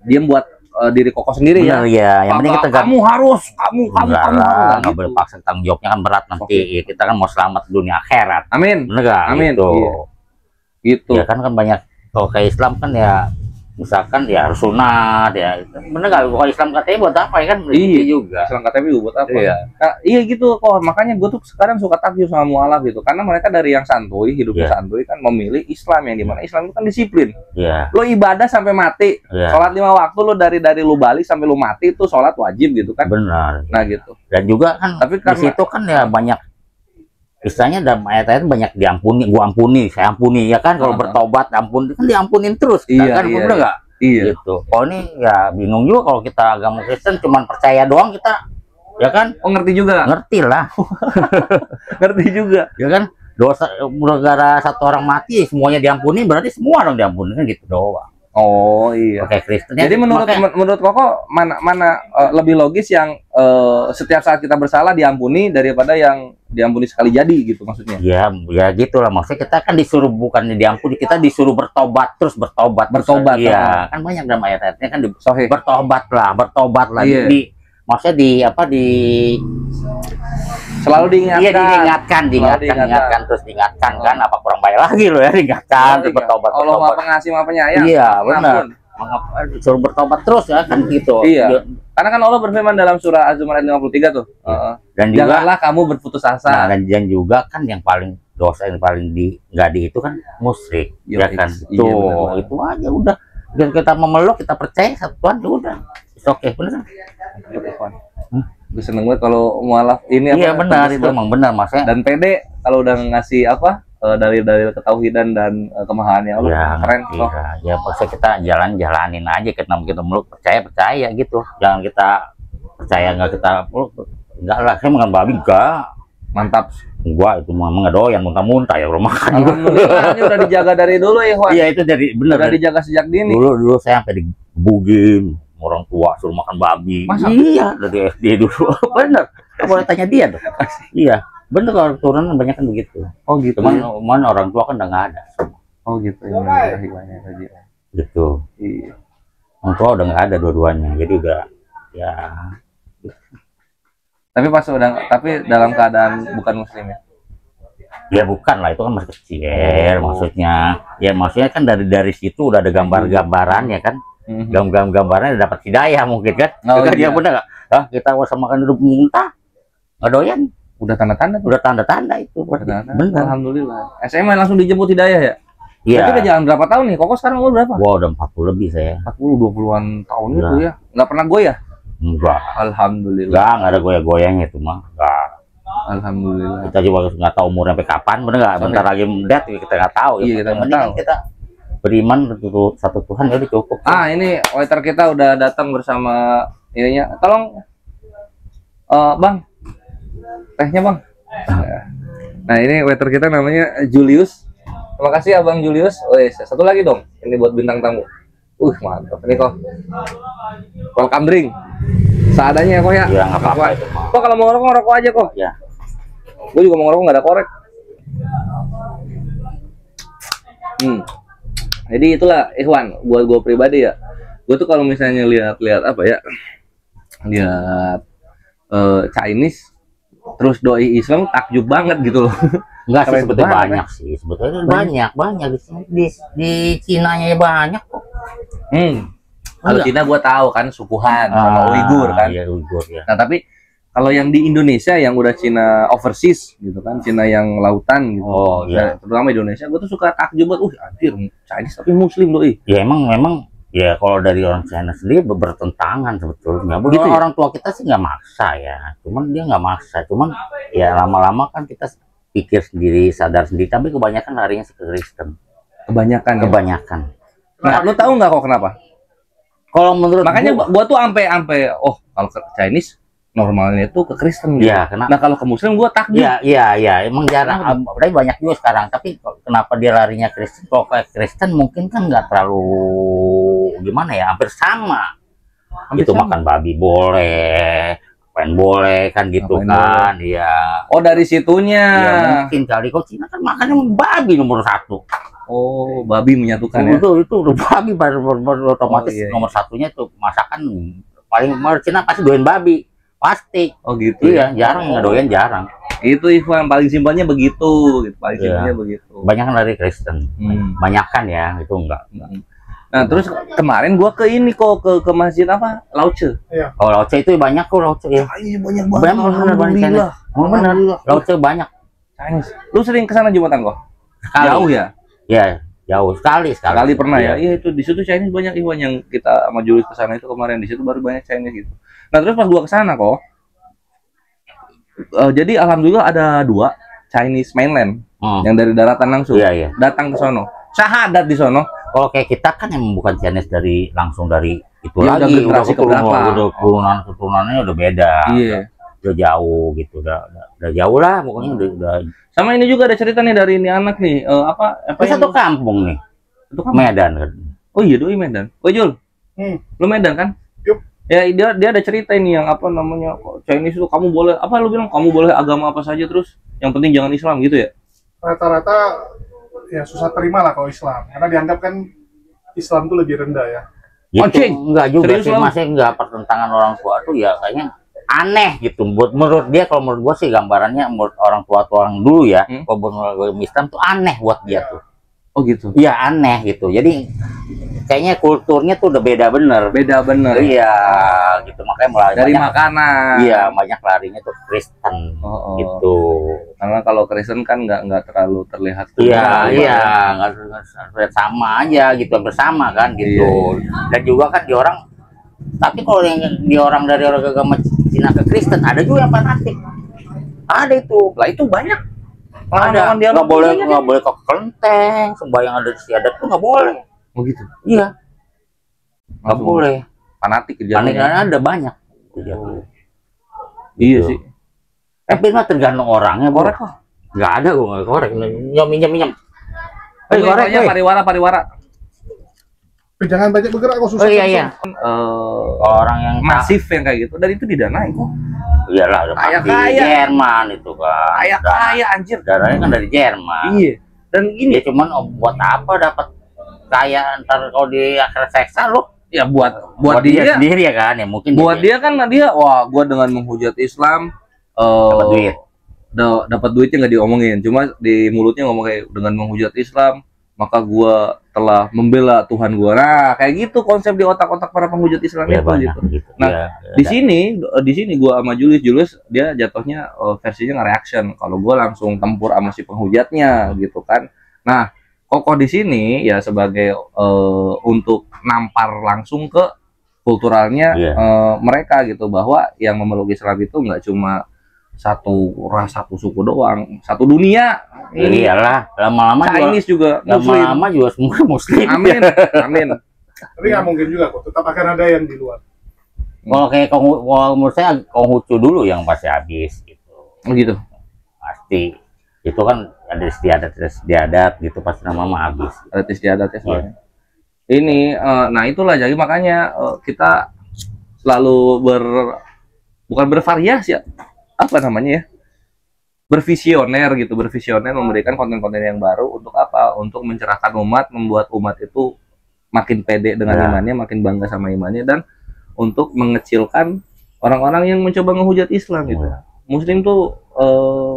Speaker 4: Dia buat diri kokoh sendiri
Speaker 5: Benar ya. Yang penting kita
Speaker 4: kamu harus kamu
Speaker 5: Enggak lah,
Speaker 4: nggak
Speaker 5: nggak boleh
Speaker 4: gitu.
Speaker 5: paksa tanggung jawabnya kan berat nanti.
Speaker 4: Oke.
Speaker 5: Kita kan mau selamat dunia akhirat.
Speaker 4: Amin.
Speaker 5: Bener gak?
Speaker 4: Amin.
Speaker 5: Gitu.
Speaker 4: Iya. Gitu.
Speaker 5: Ya kan banyak kalau kayak Islam kan ya misalkan ya harus sunat ya. Bener gak? Kalau Islam katanya buat apa ya kan?
Speaker 4: Iya.
Speaker 5: Juga.
Speaker 4: Islam KTP buat apa?
Speaker 5: Iya.
Speaker 4: Nah, iya gitu kok. Makanya gue tuh sekarang suka takjub sama mualaf gitu. Karena mereka dari yang santuy, hidupnya
Speaker 5: Iya.
Speaker 4: santuy kan memilih Islam yang dimana Islam itu kan disiplin.
Speaker 5: Iya.
Speaker 4: Lo ibadah sampai mati.
Speaker 5: Iya.
Speaker 4: Sholat 5 waktu lo dari lu balik sampai lu mati itu sholat wajib gitu kan.
Speaker 5: Benar.
Speaker 4: Nah gitu.
Speaker 5: Dan juga kan
Speaker 4: Tapi
Speaker 5: di
Speaker 4: karena-
Speaker 5: situ kan ya banyak istilahnya dalam ayat-ayat banyak diampuni, gua ampuni, saya ampuni ya kan kalau
Speaker 4: Ah.
Speaker 5: bertobat ampun kan diampunin terus kita
Speaker 4: Iya,
Speaker 5: kan
Speaker 4: iya,
Speaker 5: bener
Speaker 4: iya.
Speaker 5: nggak?
Speaker 4: Iya.
Speaker 5: Gitu. Oh ini ya bingung juga kalau kita agama Kristen cuman percaya doang kita, ya kan?
Speaker 4: Oh ngerti juga.
Speaker 5: Ngerti lah,
Speaker 4: Ngerti juga.
Speaker 5: ya kan? Dosa gara satu orang mati semuanya diampuni, berarti semua orang diampuni kan gitu doang.
Speaker 4: Oh iya.
Speaker 5: Oke Kristen.
Speaker 4: Jadi menurut Koko mana lebih logis yang setiap saat kita bersalah diampuni daripada yang diampuni sekali jadi gitu maksudnya.
Speaker 5: Ya gitulah, maksudnya kita kan disuruh bukannya diampuni, kita disuruh bertobat terus bertobat. Iya, kan banyak dalam ayat-ayatnya kan
Speaker 4: Sahih.
Speaker 5: bertobat lah.
Speaker 4: Iya.
Speaker 5: Maksudnya
Speaker 4: Selalu diingatkan.
Speaker 5: Iya, diingatkan terus diingatkan kan, apa kurang baik lagi lo ya, diingatkan terus bertobat.
Speaker 4: Allah Maha Pengasih Maha Penyayang.
Speaker 5: Iya, benar. Suruh bertobat terus ya kan gitu.
Speaker 4: Iya. Karena kan Allah berfirman dalam surah Az-Zumar ayat 53 tuh.
Speaker 5: Dan juga
Speaker 4: janganlah kamu berputus asa.
Speaker 5: Nah, dan juga kan yang paling dosa yang paling nggak di itu kan musyrik, ya kan.
Speaker 4: Iya,
Speaker 5: Tuh,
Speaker 4: benar.
Speaker 5: itu aja udah. Dan kita memeluk, kita percaya satu Tuhan, ya udah. Oke, benar.
Speaker 4: Gue seneng banget kalau mualaf ini
Speaker 5: Iya benar, itu emang benar Mas ya.
Speaker 4: Dan pede kalau udah ngasih dalil-dalil ketauhidan dan kemahaannya Allah.
Speaker 5: Ya,
Speaker 4: Keren kok.
Speaker 5: Ya maksudnya kita jalanin aja, kita meluk percaya gitu. Jangan kita percaya nggak kita peluk. Enggak lah, saya makan babi enggak.
Speaker 4: Mantap.
Speaker 5: Gua itu mah nggak doyan muntah-muntah ya rumah makan.
Speaker 4: Alhamdulillah ini udah dijaga dari dulu ya, Ikhwan.
Speaker 5: Iya itu dari benar.
Speaker 4: Udah dijaga sejak dini.
Speaker 5: Dulu saya sampai digebugin orang tua suruh makan babi.
Speaker 4: Masa?
Speaker 5: Iya dari SD dulu. Bener. Boleh tanya dia dong. Iya bener, kalau turunan banyak kan begitu.
Speaker 4: Oh gitu.
Speaker 5: Cuman orang tua kan udah nggak ada.
Speaker 4: Oh gitu. Ya.
Speaker 5: Gitu.
Speaker 4: Iya.
Speaker 5: Orang tua udah nggak ada dua-duanya. Jadi udah ya.
Speaker 4: Tapi dalam keadaan bukan muslim ya.
Speaker 5: Ya bukan lah, itu kan masih kecil maksudnya. Ya maksudnya kan dari situ udah ada gambarannya kan. Gambarannya dapat hidayah mungkin kan.
Speaker 4: Oh,
Speaker 5: kan
Speaker 4: iya.
Speaker 5: Dia bener nggak? Kita usah makan hidup muntah. Nggak doyan.
Speaker 4: Udah tanda-tanda tuh.
Speaker 5: Udah tanda-tanda itu.
Speaker 4: Benar.
Speaker 5: Bener.
Speaker 4: Alhamdulillah. SMA langsung dijemput hidayah ya?
Speaker 5: Iya.
Speaker 4: Berarti udah jalan berapa tahun nih? Koko sekarang umur berapa?
Speaker 5: Wah udah 40 lebih saya.
Speaker 4: 40, 20-an tahun
Speaker 5: Udah.
Speaker 4: itu ya. Nggak pernah goyah?
Speaker 5: Enggak.
Speaker 4: Alhamdulillah.
Speaker 5: Nggak ada goyang-goyangnya itu mah. Nggak.
Speaker 4: Alhamdulillah.
Speaker 5: Kita juga nggak tahu umurnya sampai kapan, bener nggak? Bentar lagi mendat kita nggak tahu.
Speaker 4: Iya, kita
Speaker 5: Yang
Speaker 4: nggak
Speaker 5: penting
Speaker 4: tahu.
Speaker 5: kan kita beriman satu Tuhan ya udah cukup.
Speaker 4: Ini waiter kita udah datang bersama ininya. Tolong Bang. Tehnya, Bang. Nah, ini waiter kita namanya Julius. Terima kasih Abang Julius. Satu lagi dong. Ini buat bintang tamu. Mantap. Ini kok. Welcome drink. Seadanya kok ya.
Speaker 5: Iya, nggak apa-apa itu mah.
Speaker 4: Kok kalau mau ngerokok aja kok.
Speaker 5: Ya.
Speaker 4: Gue juga mau ngerokok nggak ada korek. Jadi itulah Ikhwan, buat gue pribadi ya. Gue tuh kalau misalnya lihat apa ya, lihat Chinese, terus doi Islam takjub banget gitu loh.
Speaker 5: Enggak sih,
Speaker 4: Keren
Speaker 5: sebetulnya
Speaker 4: banget,
Speaker 5: banyak sih. Sebetulnya banyak di sini. Di Cinanya banyak kok.
Speaker 4: Kalau
Speaker 5: Enggak.
Speaker 4: Cina gue tahu kan suku Han sama Uighur kan.
Speaker 5: Iya, Uighur ya.
Speaker 4: Nah tapi kalau yang di Indonesia yang udah Cina overseas gitu kan, Cina yang lautan gitu.
Speaker 5: Oh, iya.
Speaker 4: Nah, terutama Indonesia, gue tuh suka takjub banget. Anjir, Chinese tapi Muslim doi.
Speaker 5: Ya memang ya kalau dari orang China sendiri bertentangan sebetulnya.
Speaker 4: Begitu ya?
Speaker 5: Orang tua kita sih nggak maksa ya. Cuman dia nggak maksa. Cuman ya lama-lama kan kita pikir sendiri, sadar sendiri. Tapi kebanyakan larinya ke Kristen.
Speaker 4: Kebanyakan. Ya?
Speaker 5: Kebanyakan.
Speaker 4: Nah, lu tahu nggak kok kenapa?
Speaker 5: Kalau menurut
Speaker 4: Makanya
Speaker 5: gua,
Speaker 4: gua tuh ampe kalau ke Chinese normalnya itu ke Kristen gitu.
Speaker 5: ya kenapa?
Speaker 4: Nah, kalau ke Muslim gua takjub.
Speaker 5: Iya, emang jarang. Tapi banyak juga sekarang. Tapi kenapa dia larinya Kristen? Kalau kayak Kristen mungkin kan nggak terlalu gimana ya, hampir sama.
Speaker 4: Hampir
Speaker 5: Itu
Speaker 4: sama.
Speaker 5: makan babi boleh, ngapain boleh kan gitu
Speaker 4: Ngapain
Speaker 5: kan, iya.
Speaker 4: Oh, dari situnya.
Speaker 5: Ya mungkin kali. Kalau Cina kan makannya babi nomor 1.
Speaker 4: Oh, babi menyatukan ya.
Speaker 5: Itu udah babi otomatis
Speaker 4: Oh, iya.
Speaker 5: nomor satunya tuh masakan paling Cina pasti doyan babi. Pasti.
Speaker 4: Oh, gitu.
Speaker 5: Iya, jarang nggak doyan, jarang.
Speaker 4: Itu Ikhwan paling simpelnya begitu, gitu. Paling
Speaker 5: Iya.
Speaker 4: simpelnya begitu.
Speaker 5: Banyak kan dari Kristen. Banyakan ya, itu enggak.
Speaker 4: Nah, terus kemarin gua ke ini kok ke masjid apa? Lauce.
Speaker 5: Kalau Lauce itu banyak kok Lauce ya.
Speaker 4: Iya, banyak
Speaker 5: Banyak Chinese. Oh, benar. Lauce banyak.
Speaker 4: Chinese. Lu sering kesana Jumatan kok?
Speaker 5: Sekali.
Speaker 4: Jauh ya?
Speaker 5: Ya, jauh sekali.
Speaker 4: Sekali pernah ya?
Speaker 5: Iya.
Speaker 4: Iya, itu di situ Chinese banyak Ikhwan yang kita sama Julius kesana itu kemarin, di situ baru banyak Chinese gitu. Nah, terus pas gua kesana kok, jadi alhamdulillah ada 2 Chinese mainland yang dari daratan langsung
Speaker 5: Iya.
Speaker 4: datang ke sono. Syahadat di sono.
Speaker 5: Kalau kayak kita kan emang bukan Chinese langsung dari itu
Speaker 4: Ya, udah
Speaker 5: lagi,
Speaker 4: generasi keberapa?
Speaker 5: udah keturunannya udah beda.
Speaker 4: Iya.
Speaker 5: Udah jauh gitu, udah jauh lah pokoknya udah.
Speaker 4: Sama ini juga ada cerita nih dari ini anak nih, apa
Speaker 5: Itu
Speaker 4: yang
Speaker 5: satu kampung nih,
Speaker 4: itu kan?
Speaker 5: Medan kan.
Speaker 4: Oh iya, doi Medan. Oh Jul, lu Medan kan?
Speaker 2: Yup.
Speaker 4: Ya dia ada cerita ini yang apa namanya Chinese itu kamu boleh apa lu bilang kamu boleh agama apa saja terus yang penting jangan Islam gitu ya?
Speaker 2: Rata-rata ya susah terima lah kalau Islam, karena dianggap kan Islam tuh lebih rendah ya.
Speaker 5: Gitu,
Speaker 4: Cing.
Speaker 5: enggak juga
Speaker 4: Serius
Speaker 5: sih,
Speaker 4: lo?
Speaker 5: masih enggak pertentangan orang tua tuh ya kayaknya aneh gitu. Menurut dia, kalau menurut gua sih gambarannya menurut orang tua orang dulu ya, kalau menurut Islam tuh aneh buat dia tuh.
Speaker 4: Oh gitu.
Speaker 5: Iya aneh gitu. Jadi kayaknya kulturnya tuh udah beda bener.
Speaker 4: Beda bener.
Speaker 5: Iya gitu, makanya mulai
Speaker 4: Dari
Speaker 5: banyak,
Speaker 4: makanan.
Speaker 5: iya banyak larinya tuh Kristen gitu.
Speaker 4: Karena kalau Kristen kan nggak terlalu terlihat.
Speaker 5: Iya nggak sama aja gitu, bersama kan gitu. Dan juga kan di orang, tapi kalau yang di orang dari orang agama Cina ke Kristen ada juga yang fanatik. Ada itu.
Speaker 4: Lah itu banyak.
Speaker 5: Ada. Nggak boleh ke kelenteng, sembahyang ada istiadat tuh nggak boleh.
Speaker 4: Oh gitu.
Speaker 5: Iya. Nggak boleh.
Speaker 4: Fanatik
Speaker 5: Panik ada banyak.
Speaker 4: Iya sih.
Speaker 5: Tapi mah tergantung orangnya.
Speaker 4: Korek kok.
Speaker 5: Nggak ada gue nggak korek. Minjem.
Speaker 4: Korek. Pariwara.
Speaker 2: Tapi jangan banyak bergerak kok susah.
Speaker 5: Oh iya. Orang yang
Speaker 4: Masif yang kayak gitu. Dan itu didanai kok.
Speaker 5: Iyalah, udah pasti Jerman itu kan.
Speaker 4: Kaya anjir.
Speaker 5: Darahnya kan dari Jerman.
Speaker 4: Iya. Dan gini.
Speaker 5: Ya cuman buat apa dapat kaya ntar kalau di akhir seksa lo?
Speaker 4: Ya buat
Speaker 5: dia sendiri ya kan, ya mungkin.
Speaker 4: Buat dia kan wah gua dengan menghujat Islam
Speaker 5: dapat duit.
Speaker 4: Dapat duitnya nggak diomongin, cuma di mulutnya ngomong kayak dengan menghujat Islam maka gua telah membela Tuhan gua. Nah, kayak gitu konsep di otak-otak para penghujat Islam
Speaker 5: Ya,
Speaker 4: itu gitu. Nah, di sini gua sama Julius dia jatuhnya versinya nge-reaction. Kalau gua langsung tempur sama si penghujatnya gitu kan. Nah, Kokoh di sini ya sebagai untuk nampar langsung ke kulturalnya mereka gitu, bahwa yang memeluk Islam itu nggak cuma satu ras, satu suku doang, satu dunia.
Speaker 5: Iyalah, lama-lama
Speaker 4: Chinese juga Muslim.
Speaker 5: Lama-lama juga semua Muslim.
Speaker 4: Amin. Amin.
Speaker 2: Tapi nggak mungkin juga kok, tetap akan ada yang di luar.
Speaker 5: Kalau kayak menurut saya Konghucu dulu yang pasti habis gitu.
Speaker 4: Oh gitu.
Speaker 5: Pasti. Itu kan ada istiadat gitu, pasti nama habis.
Speaker 4: Ada istiadatnya soalnya. Ini nah itulah jadi makanya kita selalu bukan bervariasi ya. Apa namanya ya? Bervisioner memberikan konten-konten yang baru untuk apa? Untuk mencerahkan umat, membuat umat itu makin pede dengan imannya, makin bangga sama imannya, dan untuk mengecilkan orang-orang yang mencoba ngehujat Islam gitu. Muslim tuh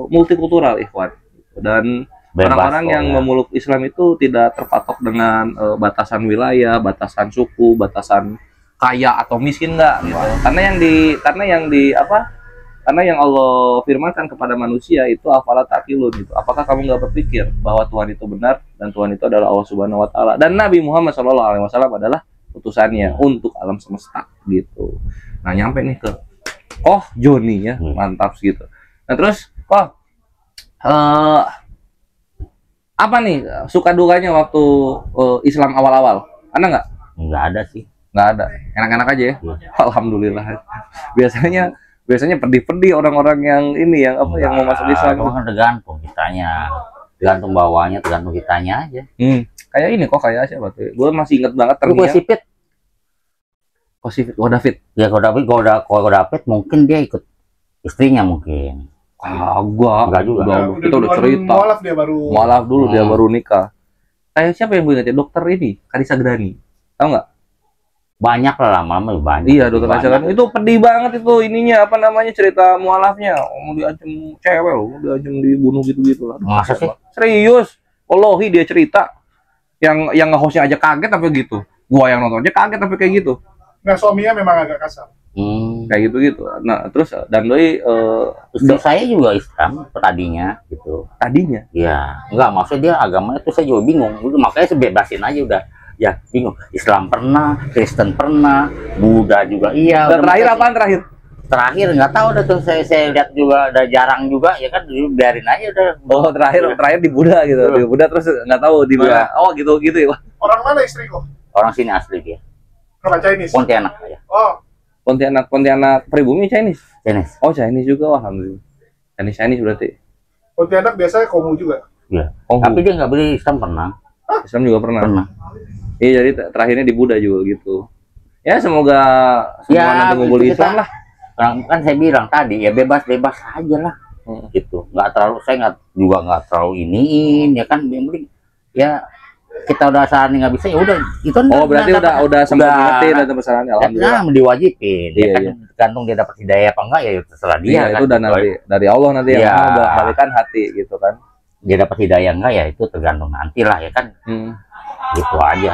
Speaker 4: multikultural, ikhwan. Dan orang-orang yang memeluk Islam itu tidak terpatok dengan batasan wilayah, batasan suku, batasan kaya atau miskin, enggak gitu. Karena yang Allah firmankan kepada manusia itu afala taqilun gitu. Apakah kamu nggak berpikir bahwa Tuhan itu benar dan Tuhan itu adalah Allah Subhanahu wa taala dan Nabi Muhammad SAW adalah utusannya untuk alam semesta gitu. Nah, nyampe nih ke Joni ya, mantap gitu. Nah, terus apa nih suka dukanya waktu Islam awal-awal? Ada nggak?
Speaker 5: Nggak ada sih.
Speaker 4: Nggak ada. Enak-enak aja ya. Alhamdulillah. Biasanya pedih-pedih orang-orang yang ini yang mau masuk Islam.
Speaker 5: Kan tergantung kitanya, tergantung bawahnya, tergantung kitanya aja.
Speaker 4: Kayak ini kayak siapa tuh? Gue masih inget banget
Speaker 5: Gue Sipit.
Speaker 4: David.
Speaker 5: Ya kalau David mungkin dia ikut istrinya mungkin.
Speaker 4: Gua
Speaker 5: enggak juga.
Speaker 4: Kita udah cerita. Mualaf dulu dia baru nikah. Kayak siapa yang gue ingat ya? Dokter ini, Karissa Grani. Tahu nggak?
Speaker 5: Banyak lah, lama-lama banyak.
Speaker 4: Iya, dokter Karissa Grani. Itu pedih banget itu ininya, apa namanya, cerita mualafnya. Mau diancam cewek loh, diancam dibunuh gitu-gitu lah.
Speaker 5: Masa sih?
Speaker 4: Serius. Wallahi dia cerita. Yang nge-hostnya aja kaget apa gitu. Gua yang nonton aja kaget apa kayak gitu.
Speaker 2: Nah, suaminya memang agak kasar.
Speaker 4: Kayak gitu. Nah, terus dan doi
Speaker 5: istri saya juga Islam tadinya gitu.
Speaker 4: Tadinya?
Speaker 5: Iya. Enggak, maksudnya dia agamanya tuh saya juga bingung. Makanya saya bebasin aja udah. Ya, bingung. Islam pernah, Kristen pernah, Buddha juga iya.
Speaker 4: Dan terakhir apaan terakhir?
Speaker 5: terakhir nggak tahu udah tuh saya lihat juga udah jarang juga ya kan, biarin aja udah.
Speaker 4: Oh, terakhir di Buddha gitu. Di Buddha terus nggak tahu di mana. Oh, gitu ya. Wah.
Speaker 2: Orang mana istriku?
Speaker 5: Orang sini asli dia.
Speaker 2: Orang Chinese.
Speaker 5: Pontianak ya.
Speaker 2: Oh,
Speaker 4: Pontianak pribumi Chinese.
Speaker 5: Chinese.
Speaker 4: Oh, Chinese juga. Wah, alhamdulillah. Chinese berarti.
Speaker 2: Pontianak biasanya Konghu juga.
Speaker 5: Iya.
Speaker 4: Oh,
Speaker 5: Tapi dia nggak beli Islam pernah.
Speaker 4: Islam juga pernah.
Speaker 5: Pernah.
Speaker 4: Iya, jadi terakhirnya di Buddha juga gitu. Ya, semoga semua
Speaker 5: Ya,
Speaker 4: nanti ngumpul
Speaker 5: itu
Speaker 4: Islam
Speaker 5: kita-
Speaker 4: lah.
Speaker 5: Kan saya bilang tadi ya bebas aja lah. Gitu. Nggak terlalu, saya nggak terlalu iniin ya kan, yang penting ya kita udah saran nggak bisa ya udah itu.
Speaker 4: Oh, berarti udah sempat ngerti dan pesanannya, alhamdulillah.
Speaker 5: Nah, diwajibin.
Speaker 4: Iya,
Speaker 5: Ya kan
Speaker 4: iya.
Speaker 5: tergantung dia dapat hidayah apa enggak ya terserah dia
Speaker 4: Iya,
Speaker 5: kan.
Speaker 4: itu udah nanti dari Allah nanti yang
Speaker 5: Iya.
Speaker 4: mau balikan hati gitu kan.
Speaker 5: Dia dapat hidayah enggak ya itu tergantung nanti lah ya kan. Gitu aja.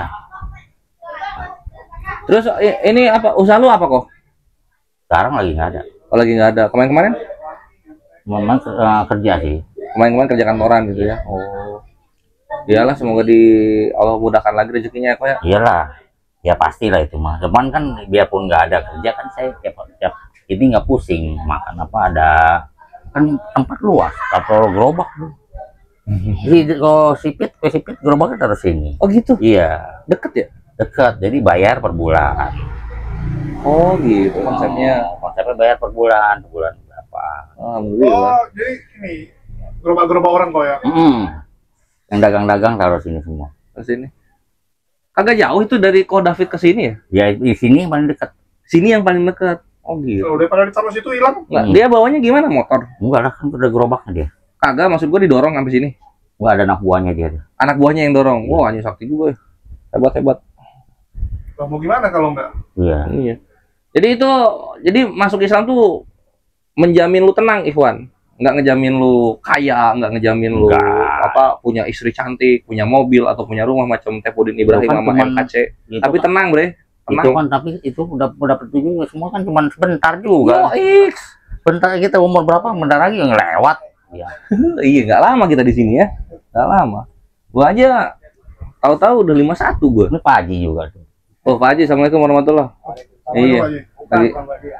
Speaker 4: Terus ini apa usaha lu apa kok?
Speaker 5: Sekarang lagi nggak ada.
Speaker 4: Oh, lagi nggak ada. Kemarin
Speaker 5: Memang kerja sih.
Speaker 4: kerja kantoran gitu ya. Oh. Iyalah, semoga Allah mudahkan lagi rezekinya ya kok ya.
Speaker 5: Iyalah. Ya pastilah itu mah. Cuman kan biarpun nggak ada kerja kan saya tiap ini nggak pusing makan apa, ada kan tempat luas. Kalau gerobak tuh. Jadi kalau sipit gerobaknya taruh sini.
Speaker 4: Oh gitu.
Speaker 5: Iya,
Speaker 4: Deket ya?
Speaker 5: dekat. Jadi bayar per bulan.
Speaker 4: Oh gitu konsepnya.
Speaker 5: Konsepnya bayar per bulan berapa.
Speaker 4: Alhamdulillah.
Speaker 2: Oh, jadi ini gerobak-gerobak orang kok ya.
Speaker 5: Yang dagang-dagang taruh sini semua.
Speaker 4: Terus ini. Kagak jauh itu dari Ko David ke sini ya?
Speaker 5: Ya di sini yang paling dekat.
Speaker 4: Sini yang paling dekat. Oh gitu.
Speaker 2: Kalau daripada ditaruh situ hilang.
Speaker 4: Nggak, dia bawanya gimana motor?
Speaker 5: Enggak lah, kan udah gerobaknya dia.
Speaker 4: Kagak, maksud gua didorong sampai sini.
Speaker 5: Enggak ada anak buahnya dia.
Speaker 4: Anak buahnya yang dorong. Wah, anjing sakti juga ya. Hebat.
Speaker 2: Lah, mau gimana kalau enggak?
Speaker 5: Iya.
Speaker 4: Iya. Jadi masuk Islam tuh menjamin lu tenang, Ikhwan. Nggak ngejamin lu kaya, nggak ngejamin lu
Speaker 5: Nggak.
Speaker 4: punya istri cantik, punya mobil atau punya rumah macam Tepudin Ibrahim
Speaker 5: Itu kan
Speaker 4: sama
Speaker 5: cuman-
Speaker 4: MKC.
Speaker 5: Itu
Speaker 4: Tapi
Speaker 5: kan,
Speaker 4: tenang, Bre. Tenang.
Speaker 5: itu kan tapi itu udah petunjuk semua kan cuma sebentar juga.
Speaker 4: Yo, X.
Speaker 5: Bentar kita umur berapa? Bentar lagi yang lewat. Iya.
Speaker 4: Iya, nggak lama kita di sini ya. Nggak lama. Gua aja tahu-tahu udah 51 gua.
Speaker 5: Ini Pak Haji juga tuh.
Speaker 4: Oh, Pak Haji, Assalamualaikum warahmatullahi. Iya. Lagi.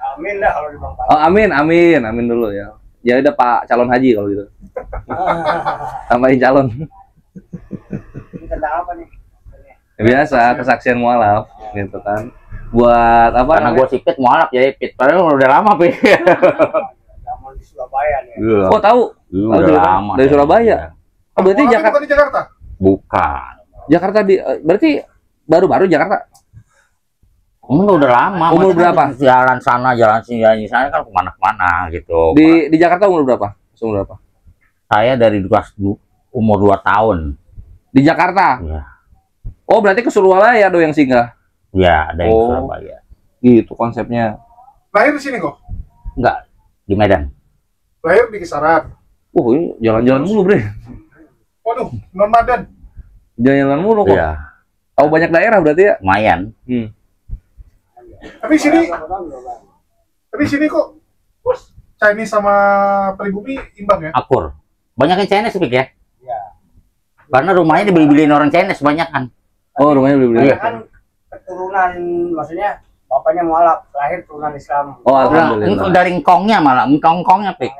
Speaker 6: Amin dah kalau di Bang Pak.
Speaker 4: Oh, amin dulu ya. Ya udah Pak calon haji kalau gitu. Tambahin calon.
Speaker 6: Ini tentang apa nih?
Speaker 4: Biasa kesaksian mualaf gitu kan. Buat apa
Speaker 5: Karena
Speaker 4: namanya?
Speaker 5: gue sipit mualaf jadi pit. Padahal udah lama Pit.
Speaker 6: Zaman di Surabaya nih.
Speaker 5: Iya.
Speaker 4: Oh, tahu.
Speaker 5: Udah
Speaker 4: dari-
Speaker 5: lama.
Speaker 4: dari Surabaya. Oh, berarti
Speaker 2: Orangnya
Speaker 4: Jakarta.
Speaker 2: bukan di Jakarta.
Speaker 5: Bukan.
Speaker 4: Jakarta berarti baru-baru Jakarta.
Speaker 5: Enggak udah lama.
Speaker 4: Umur
Speaker 5: Maksudnya
Speaker 4: berapa?
Speaker 5: Jalan sana, jalan sini, jalan sana kan kemana-mana gitu.
Speaker 4: Di Jakarta umur berapa? Umur berapa?
Speaker 5: Saya dari umur 2 tahun.
Speaker 4: Di Jakarta.
Speaker 5: Iya.
Speaker 4: Oh, berarti ke Surabaya do yang singgah.
Speaker 5: Ya, ada yang
Speaker 4: Oh.
Speaker 5: Surabaya.
Speaker 4: Gitu konsepnya.
Speaker 2: Lahir di sini kok.
Speaker 5: Enggak, di Medan.
Speaker 2: Lahir di Kisaran.
Speaker 4: Ini jalan-jalan mulu, Bre.
Speaker 2: Waduh, nomaden.
Speaker 4: Jalan-jalan mulu kok.
Speaker 5: Iya,
Speaker 4: Tahu banyak daerah berarti ya?
Speaker 5: lumayan.
Speaker 2: Tapi sini kok Chinese sama pribumi imbang ya?
Speaker 5: Akur. Banyak yang Chinese Pik, ya.
Speaker 6: Iya.
Speaker 5: Karena rumahnya dibeli-beliin orang Chinese banyak kan.
Speaker 4: Oh, rumahnya beli-beli.
Speaker 5: Iya.
Speaker 6: Kan keturunan, maksudnya bapaknya mualaf, lahir turunan Islam.
Speaker 4: Oh,
Speaker 5: Nah,
Speaker 4: alhamdulillah.
Speaker 5: dari engkongnya malah, engkongnya Pik.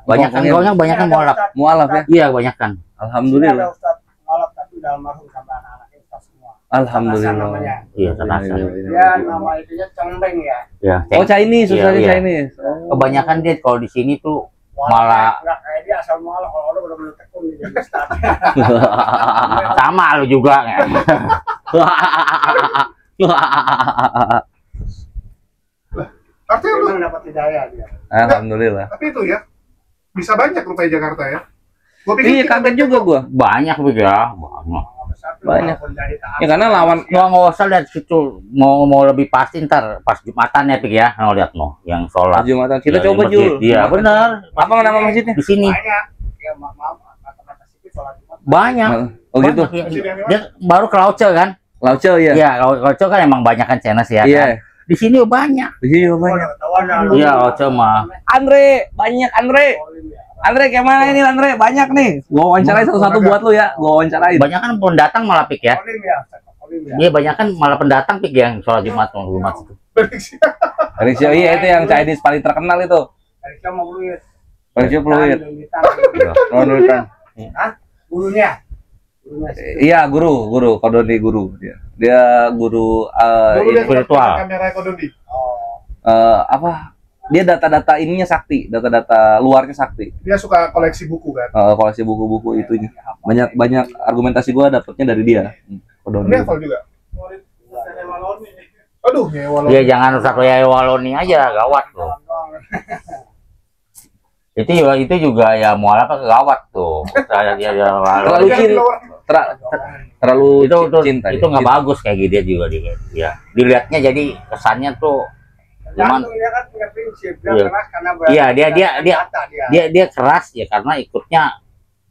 Speaker 5: Banyak
Speaker 4: Engkongnya.
Speaker 5: engkongnya banyak yang mualaf.
Speaker 4: Mualaf ya?
Speaker 5: Iya, banyak kan.
Speaker 6: Ada
Speaker 4: Alhamdulillah.
Speaker 6: Ustaz mualaf tapi udah almarhum sampai anak-anaknya Ustaz semua.
Speaker 4: Alhamdulillah.
Speaker 6: Hasan namanya.
Speaker 5: Iya, terasa.
Speaker 6: Ya nama itunya Cengbeng ya.
Speaker 5: Ya,
Speaker 4: Oh, Chinese,
Speaker 5: Iya,
Speaker 4: susahnya
Speaker 5: iya.
Speaker 4: Chinese. Oh.
Speaker 5: Kebanyakan dia kalau di sini tuh
Speaker 6: Mualaf
Speaker 5: malah
Speaker 6: nggak kayak dia asal mualaf, kalau udah bener-bener tekun nih jadi Ustaz.
Speaker 5: sama lu juga.
Speaker 2: Artinya lu,
Speaker 6: Memang dapat hidayah dia.
Speaker 4: Alhamdulillah.
Speaker 2: tapi itu ya, bisa banyak rupanya Jakarta ya. Gua pikir
Speaker 4: Iya,
Speaker 2: kita
Speaker 4: kaget juga gua.
Speaker 5: Banyak Pik ya. Banyak.
Speaker 4: Banyak.
Speaker 6: Walaupun jadi taat.
Speaker 4: Ya karena lawan
Speaker 5: Nggak usah lihat situ, mau lebih pasti ntar pas Jumatan ya Pik ya. Mau lihat yang sholat.
Speaker 4: Jumatan. Kita
Speaker 5: Ya,
Speaker 4: coba
Speaker 5: di masjid.
Speaker 4: Jul.
Speaker 5: Iya benar.
Speaker 4: Apa nama masjidnya?
Speaker 5: Di sini
Speaker 6: Banyak. Ya maaf, kata-kata sipit sholat Jumat.
Speaker 5: banyak.
Speaker 4: Oh gitu.
Speaker 5: Banyak, ya. Dia baru ke Lauce kan?
Speaker 4: Lauco ya.
Speaker 5: Iya, Lauce kan emang banyak kan Chinese ya.
Speaker 4: Iya.
Speaker 5: Kan? Di sini banyak.
Speaker 4: Di sini
Speaker 6: Oh,
Speaker 4: banyak.
Speaker 6: udah ketahuan dah lu.
Speaker 5: Iya, Lauce mah.
Speaker 4: Andre, banyak Andre. Andre kayak mana ini Andre? Banyak nih. Gua wawancarai satu-satu buat lu ya. Gua wawancarain.
Speaker 5: Banyak kan pendatang malah Pik ya.
Speaker 6: Olim ya, Ustaz. Olim ya.
Speaker 5: Dia banyak kan malah pendatang Pik yang sholat Jumat itu.
Speaker 4: Prediksi iya itu yang Chinese paling terkenal itu.
Speaker 6: Prediksi mau fluid.
Speaker 4: Prediksi fluid.
Speaker 6: Hah? Gurunya?
Speaker 4: Iya, guru, Kodoni guru dia. Dia guru
Speaker 2: Dulu dia
Speaker 5: spiritual.
Speaker 2: kamera Kodoni.
Speaker 4: apa? Dia data-data ininya sakti, data-data luarnya sakti.
Speaker 2: Dia suka koleksi buku kan.
Speaker 4: Koleksi buku-buku itunya. Banyak argumentasi gua dapetnya dari dia. Kodoni.
Speaker 2: Dia hafal juga. Aduh, ngewal.
Speaker 5: Ya jangan satu ya Waloni aja, gawat loh. Itu juga ya mualaf gawat tuh.
Speaker 4: Terlalu terlalu cinta.
Speaker 5: Itu nggak bagus kayak gitu juga dia. Ya. Dilihatnya jadi kesannya tuh cuman
Speaker 6: dia kan punya prinsip, dia
Speaker 5: iya.
Speaker 6: keras karena
Speaker 5: Iya,
Speaker 6: dia.
Speaker 5: dia keras ya karena ikutnya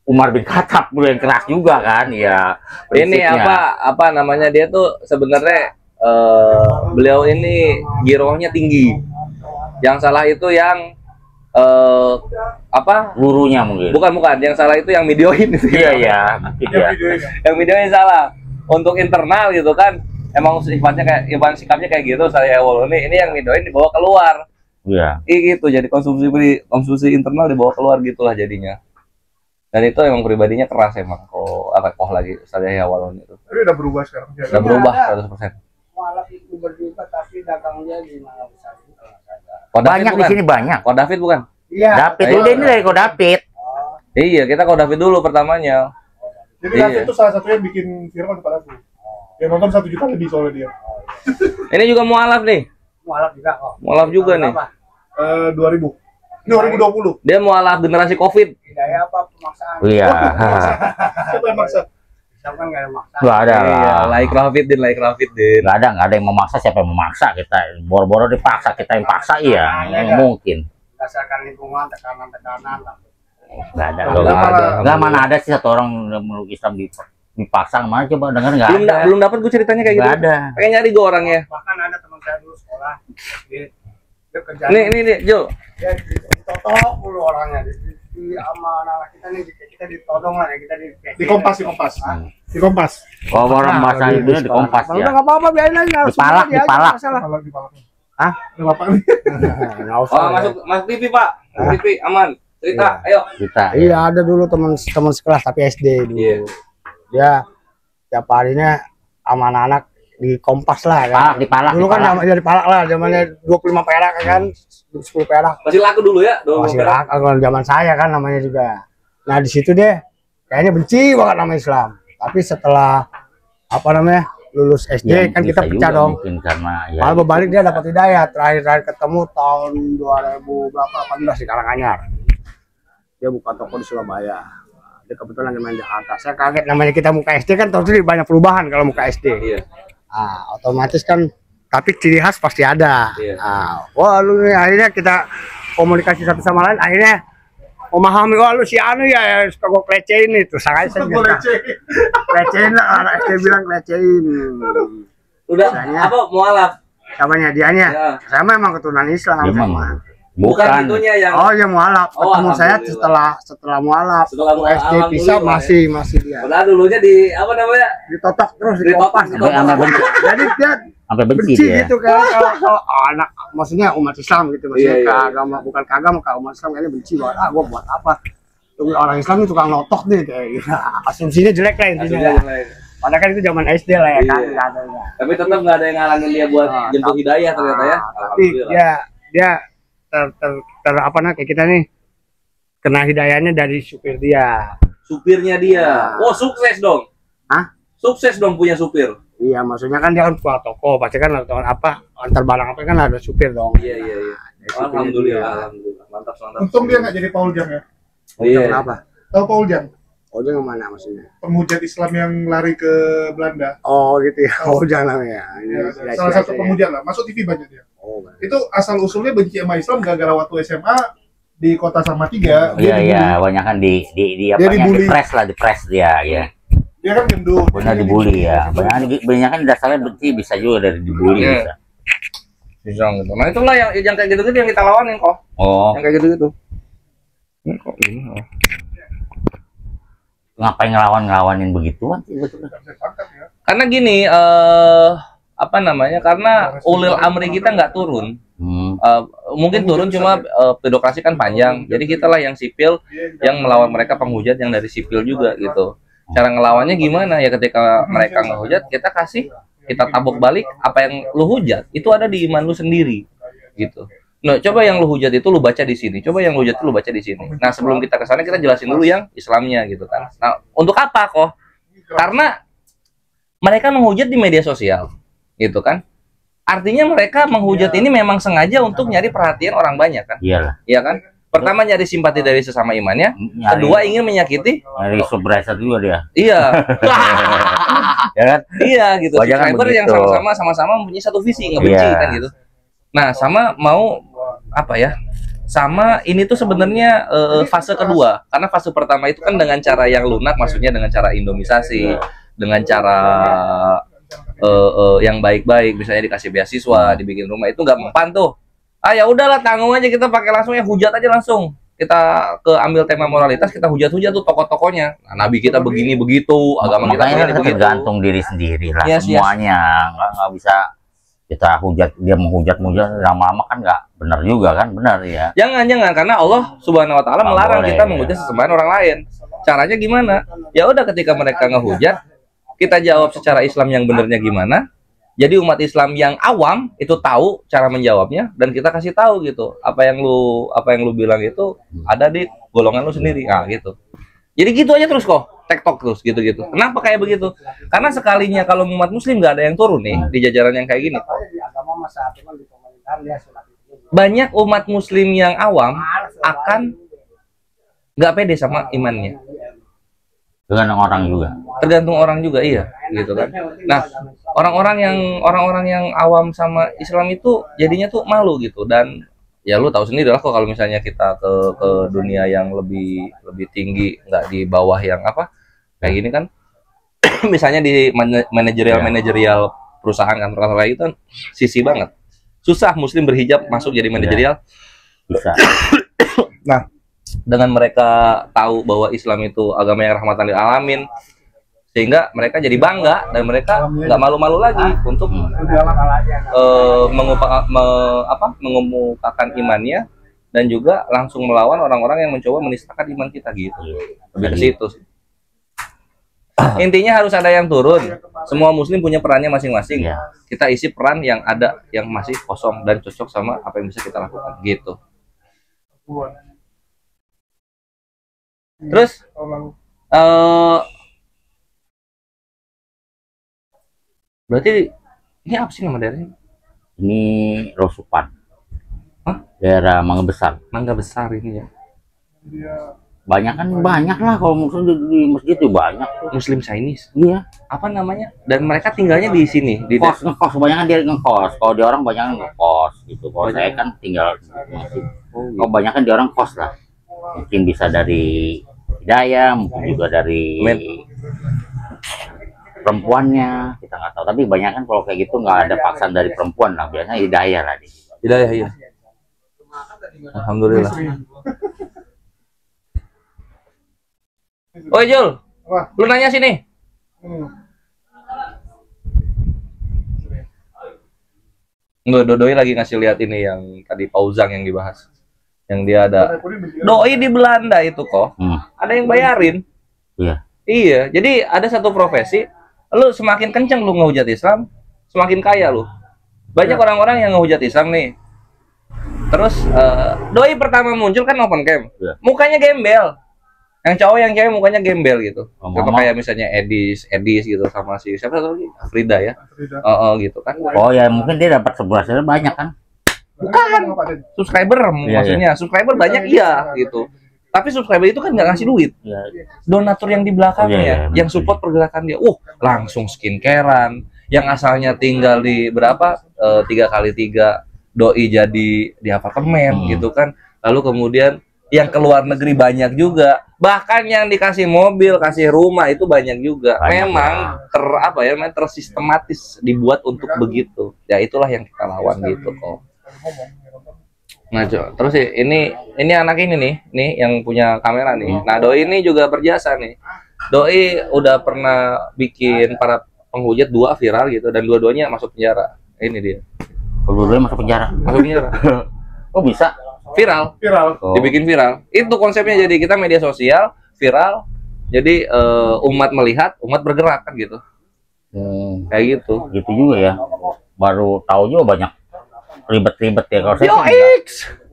Speaker 5: Umar bin Khattab dulu yang keras juga kan ya.
Speaker 4: Ini apa namanya dia tuh sebenarnya beliau ini girohnya tinggi. Yang salah itu yang
Speaker 5: gurunya mungkin.
Speaker 4: Bukan, yang salah itu yang videoin itu.
Speaker 5: Iya.
Speaker 4: Yang videoin salah. Untuk internal gitu kan. Emang sikapnya kayak gitu saya ini yang videoin dibawa keluar.
Speaker 5: Iya.
Speaker 4: Gitu jadi konsumsi internal dibawa keluar gitulah jadinya. Dan itu emang pribadinya keras emang lagi saya Waloni itu.
Speaker 2: Tapi udah berubah sekarang.
Speaker 4: Udah berubah 100%.
Speaker 6: Mualaf itu berjuta tapi dagangnya gimana besar itu.
Speaker 5: Banyak di sini banyak.
Speaker 4: Kok David bukan?
Speaker 6: Iya.
Speaker 5: David udah ini dari kok David.
Speaker 4: Iya, kita kok David dulu pertamanya.
Speaker 2: Jadi
Speaker 4: Iya.
Speaker 2: David itu salah satunya bikin viral kepada aku. Yang nonton 1 juta lebih soalnya dia.
Speaker 4: Ini juga mualaf nih.
Speaker 6: Mualaf juga kok.
Speaker 4: Mualaf juga nih.
Speaker 2: 2020.
Speaker 4: Dia mualaf generasi Covid.
Speaker 6: Hidayah apa pemaksaan?
Speaker 5: Iya.
Speaker 2: Siapa yang maksa?
Speaker 6: Siapa kan nggak ada maksa.
Speaker 5: Nggak ada
Speaker 4: Iya,
Speaker 5: lah.
Speaker 4: like Rafidin.
Speaker 5: Nggak ada yang memaksa. Siapa yang memaksa kita? Boro-boro dipaksa kita yang paksa iya. Nggak mungkin.
Speaker 6: Berdasarkan lingkungan, tekanan.
Speaker 5: Nggak ada.
Speaker 4: Nggak ada.
Speaker 5: Nggak mana ada sih satu orang meluk Islam dipaksa mana coba dengar nggak ada.
Speaker 4: Belum dapat gue ceritanya kayak gitu.
Speaker 5: Nggak ada.
Speaker 4: Pengen nyari gue orangnya.
Speaker 6: Bahkan ada teman saya dulu sekolah. Dia kerja.
Speaker 4: Nih, Jo.
Speaker 6: Dia ditotok dulu orangnya. Di sama anak kita nih, kita ditodong lah ya, kita
Speaker 2: Di Kompas. Di Kompas.
Speaker 5: Kalau orang bahasa Ibunya di Kompas
Speaker 6: Udah
Speaker 5: ya.
Speaker 6: nggak apa-apa, biarin aja.
Speaker 5: Dipalak.
Speaker 2: Kalau di Palak.
Speaker 6: Hah?
Speaker 2: Ada bapak nih.
Speaker 6: Nggak usah.
Speaker 4: Masuk TV, Pak. TV aman. Cerita, ayo.
Speaker 5: Kita.
Speaker 6: Iya, ada dulu teman sekelas tapi SD dulu.
Speaker 4: Iya.
Speaker 6: Dia tiap harinya sama anak-anak di Kompas lah kan.
Speaker 5: Dipalak.
Speaker 6: Dulu kan jadi palak lah, zamannya 25 perak kan, 10 perak.
Speaker 4: Masih laku dulu ya?
Speaker 6: Masih laku kalau zaman saya kan namanya juga. Nah, di situ deh kayaknya benci banget nama Islam. Tapi setelah lulus SD
Speaker 5: Ya,
Speaker 6: kan kita
Speaker 5: bisa
Speaker 6: pecah
Speaker 5: juga
Speaker 6: dong.
Speaker 5: mungkin karena ya.
Speaker 6: Malah berbalik dia dapat hidayah. Terakhir ketemu tahun 2018 di Karanganyar. Dia buka toko di Surabaya. Dia kebetulan lagi main Jakarta. Saya kaget namanya kita muka SD kan terus banyak perubahan kalau muka SD.
Speaker 4: Iya.
Speaker 6: Otomatis kan tapi ciri khas pasti ada.
Speaker 4: Iya.
Speaker 6: Wah lu nih, akhirnya kita komunikasi satu sama lain. Akhirnya memahami, wah lu si anu ya suka gue klecehin nih. Terus saya klecehin lah, anak SD bilang klecehin.
Speaker 4: Udah
Speaker 6: Misalnya,
Speaker 4: apa mualaf?
Speaker 6: Siapanya? Dianya?
Speaker 4: Ya.
Speaker 6: Saya memang keturunan Islam.
Speaker 5: Dia
Speaker 6: sama.
Speaker 5: memang.
Speaker 4: Bukan
Speaker 5: Bukan.
Speaker 4: itunya yang
Speaker 6: Oh ya mualaf.
Speaker 4: Oh,
Speaker 6: Ketemu saya
Speaker 4: alhamdulillah.
Speaker 6: setelah mualaf.
Speaker 4: Setelah mualaf,
Speaker 6: SD bisa
Speaker 4: alhamdulillah,
Speaker 6: masih dia.
Speaker 4: padahal dulunya di apa namanya?
Speaker 6: Ditotok terus di
Speaker 4: Ditotok,
Speaker 6: Kompas.
Speaker 5: Sampai benci.
Speaker 6: Jadi dia
Speaker 5: Sampai benci
Speaker 6: benci
Speaker 5: dia.
Speaker 6: gitu kan kalau anak maksudnya umat Islam gitu maksudnya
Speaker 4: Iya, iya,
Speaker 6: ke
Speaker 4: iya.
Speaker 6: agama bukan ke agama ke umat Islam kayaknya benci banget. Gua buat apa? Tuh, orang Islam itu tukang notok deh kayak gitu. Asumsinya jelek lah intinya.
Speaker 4: Aslinya yang lain.
Speaker 6: Padahal kan itu zaman SD lah ya kan.
Speaker 4: Iya.
Speaker 6: Nggak ada.
Speaker 4: Tapi tetap nggak ada yang ngalangin dia buat jemput hidayah ternyata ya.
Speaker 6: Tapi dia kayak kita nih kena hidayahnya dari supir dia.
Speaker 4: Supirnya dia. Oh, sukses dong.
Speaker 6: Hah?
Speaker 4: Sukses dong punya supir.
Speaker 6: Iya, maksudnya kan dia kan buka toko, pasti kan atau apa antar barang apa kan ada supir dong.
Speaker 4: Iya.
Speaker 6: Dari supirnya
Speaker 4: Alhamdulillah,
Speaker 6: dia.
Speaker 4: alhamdulillah. Mantap.
Speaker 2: Untung dia nggak jadi Paul Jang ya.
Speaker 4: Oh, iya.
Speaker 6: Kenapa?
Speaker 2: Tahu Paul Jang?
Speaker 6: Oh dia kemana maksudnya?
Speaker 2: Pemuja Islam yang lari ke Belanda.
Speaker 6: Oh gitu ya. Oh jangan ya.
Speaker 2: Ya, salah satu pemuja lah. Masuk TV banyak dia.
Speaker 6: Oh,
Speaker 2: Itu asal usulnya benci sama Islam gara-gara waktu SMA di kota Salatiga.
Speaker 5: Iya, banyak kan di
Speaker 2: Dia
Speaker 5: apanya
Speaker 2: dibully.
Speaker 5: di press dia ya.
Speaker 2: Dia kan gendut.
Speaker 5: Benar dibully ya. Banyak kan dasarnya benci bisa juga dari dibully
Speaker 4: Iya.
Speaker 5: bisa.
Speaker 4: Bisa gitu. Nah, itulah yang kayak gitu-gitu yang kita lawanin kok.
Speaker 5: Oh,
Speaker 4: Yang kayak gitu-gitu. Ini kok ini. Oh.
Speaker 5: ngapain ngelawanin begituan sih betulnya.
Speaker 2: Nggak bisa diangkat ya.
Speaker 4: Karena gini, apa namanya, karena ulil amri kita nggak turun. Mungkin turun cuma birokrasi kan panjang, jadi kita lah yang sipil yang melawan mereka penghujat yang dari sipil juga gitu. Cara ngelawannya gimana ya, ketika mereka ngehujat kita tabok balik, apa yang lu hujat itu ada di iman lu sendiri gitu. Nah, coba yang lu hujat itu lu baca di sini, coba yang lu hujat itu lu baca di sini. Nah, sebelum kita ke sana kita jelasin dulu yang Islamnya gitu kan. Nah, untuk apa kok? Karena mereka menghujat di media sosial gitu kan. Artinya mereka menghujat ini memang sengaja untuk nyari perhatian orang banyak kan?
Speaker 5: Iyalah.
Speaker 4: Iya kan? Pertama nyari simpati dari sesama imannya, kedua ingin menyakiti.
Speaker 5: Nyari subreset juga dia.
Speaker 4: Iya.
Speaker 5: Ya kan?
Speaker 4: Iya gitu.
Speaker 5: Jangan
Speaker 4: Subscriber yang
Speaker 5: begitu.
Speaker 4: sama-sama mempunyai satu visi, ngebenci
Speaker 5: Iya.
Speaker 4: kan gitu. Nah, sama mau apa ya? Sama ini tuh sebenarnya fase kedua. Karena fase pertama itu kan dengan cara yang lunak, maksudnya dengan cara indomisasi, dengan cara yang baik-baik, misalnya dikasih beasiswa, dibikin rumah, itu nggak mempan tuh. Ah ya udahlah, tanggung aja, kita pakai langsung ya, hujat aja langsung. Kita ambil tema moralitas, kita hujat-hujat tuh tokoh-tokohnya. Nah, nabi kita begini begitu, agama kita
Speaker 5: Makanya
Speaker 4: begini begitu.
Speaker 5: tergantung diri sendiri lah
Speaker 4: Yes,
Speaker 5: semuanya. Nggak bisa kita hujat, dia menghujat-hujat lama-lama kan nggak benar juga kan, benar ya.
Speaker 4: Jangan, karena Allah Subhanahu Wa Taala
Speaker 5: Nggak
Speaker 4: melarang
Speaker 5: boleh,
Speaker 4: kita
Speaker 5: ya.
Speaker 4: menghujat sesembahan orang lain. Caranya gimana? Ya udah, ketika mereka ngehujat, kita jawab secara Islam yang benernya gimana. Jadi umat Islam yang awam itu tahu cara menjawabnya, dan kita kasih tahu gitu. Apa yang lu bilang itu ada di golongan lu sendiri. Nah, gitu. Jadi gitu aja terus kok. TikTok terus gitu-gitu. Kenapa kayak begitu? Karena sekalinya kalau umat muslim nggak ada yang turun nih di jajaran yang kayak gini. Banyak umat muslim yang awam akan nggak pede sama imannya.
Speaker 5: Tergantung orang juga.
Speaker 4: Tergantung orang juga, iya, gitu kan. Nah, orang-orang yang awam sama Islam itu jadinya tuh malu gitu. Dan ya lu tahu sendiri lah kok, kalau misalnya kita ke dunia yang lebih tinggi, nggak di bawah yang apa kayak gini kan. Misalnya di manajerial perusahaan, kantor-kantor kayak gitu kan sisi banget. Susah muslim berhijab masuk jadi manajerial.
Speaker 5: Bisa.
Speaker 4: Nah, dengan mereka tahu bahwa Islam itu agama yang rahmatan lil alamin, sehingga mereka jadi bangga dan mereka nggak malu-malu lagi untuk mengemukakan imannya, dan juga langsung melawan orang-orang yang mencoba menistakan iman kita gitu. Lebih ke situ sih. Intinya harus ada yang turun. Semua muslim punya perannya masing-masing.
Speaker 5: Iya.
Speaker 4: Kita isi peran yang ada, yang masih kosong dan cocok sama apa yang bisa kita lakukan gitu. Terus berarti ini apa sih nama daerahnya?
Speaker 5: Ini Rosupan.
Speaker 4: Hah?
Speaker 5: Daerah Mangga Besar.
Speaker 4: Mangga Besar ini ya.
Speaker 5: Banyak lah kalau muslim di masjid itu banyak.
Speaker 4: Muslim Chinese.
Speaker 5: Iya.
Speaker 4: Apa namanya? Dan mereka tinggalnya di sini, di
Speaker 5: Ngekos, kebanyakan dia ngekos. Kalau di orang banyak ngekos gitu. Kalau saya kan tinggal di masjid. Oh, banyak di orang kos lah. Mungkin bisa dari Hidayah, mungkin juga dari perempuannya, kita nggak tahu. Tapi banyak kan kalau kayak gitu nggak ada paksaan dari perempuan lah. Biasanya Hidayah lah.
Speaker 4: Hidayah, iya. Alhamdulillah. Oi Jul, lu nanya sini. Nggak, Doi lagi ngasih lihat ini yang tadi Pauzang yang dibahas. Yang dia ada Doi di Belanda itu kok. Ada yang bayarin.
Speaker 5: Iya.
Speaker 4: Iya, jadi ada satu profesi, lu semakin kenceng lu ngehujat Islam, semakin kaya lu. Banyak orang-orang yang ngehujat Islam nih. Terus Doi pertama muncul kan open cam.
Speaker 5: Iya.
Speaker 4: Mukanya gembel. Yang cowok yang cewek mukanya gembel gitu. Contoh
Speaker 5: Mama.
Speaker 4: kayak misalnya Edis gitu sama si siapa satu lagi? Frida ya. Gitu kan.
Speaker 5: Oh ya mungkin dia dapat sebulan banyak kan.
Speaker 4: Bukan subscriber maksudnya. Subscriber banyak iya gitu. Tapi subscriber itu kan nggak ngasih duit.
Speaker 5: Iya.
Speaker 4: Donatur yang di belakangnya,
Speaker 5: Iya,
Speaker 4: yang support pergerakan dia. Langsung skincarean. Yang asalnya tinggal di berapa 3x3 Doi jadi di apartemen gitu kan. Lalu kemudian yang keluar negeri banyak juga. Bahkan yang dikasih mobil, kasih rumah itu banyak juga.
Speaker 5: Banyak,
Speaker 4: memang tersistematis dibuat untuk begitu. Ya itulah yang kita lawan gitu kok. Nah, terus ini anak ini nih yang punya kamera nih. Nah, Doi ini juga berjasa nih. Doi udah pernah bikin para penghujat 2 viral gitu dan dua-duanya masuk penjara. Ini dia.
Speaker 5: Dua-duanya masuk penjara.
Speaker 4: Masuk penjara.
Speaker 5: Oh bisa?
Speaker 4: Viral.
Speaker 5: Oh.
Speaker 4: Dibikin viral. Itu konsepnya, jadi kita media sosial viral. Jadi umat melihat, umat bergerak kan gitu. Kayak gitu.
Speaker 5: Gitu juga ya. Baru tahu juga banyak ribet-ribet ya kalau saya.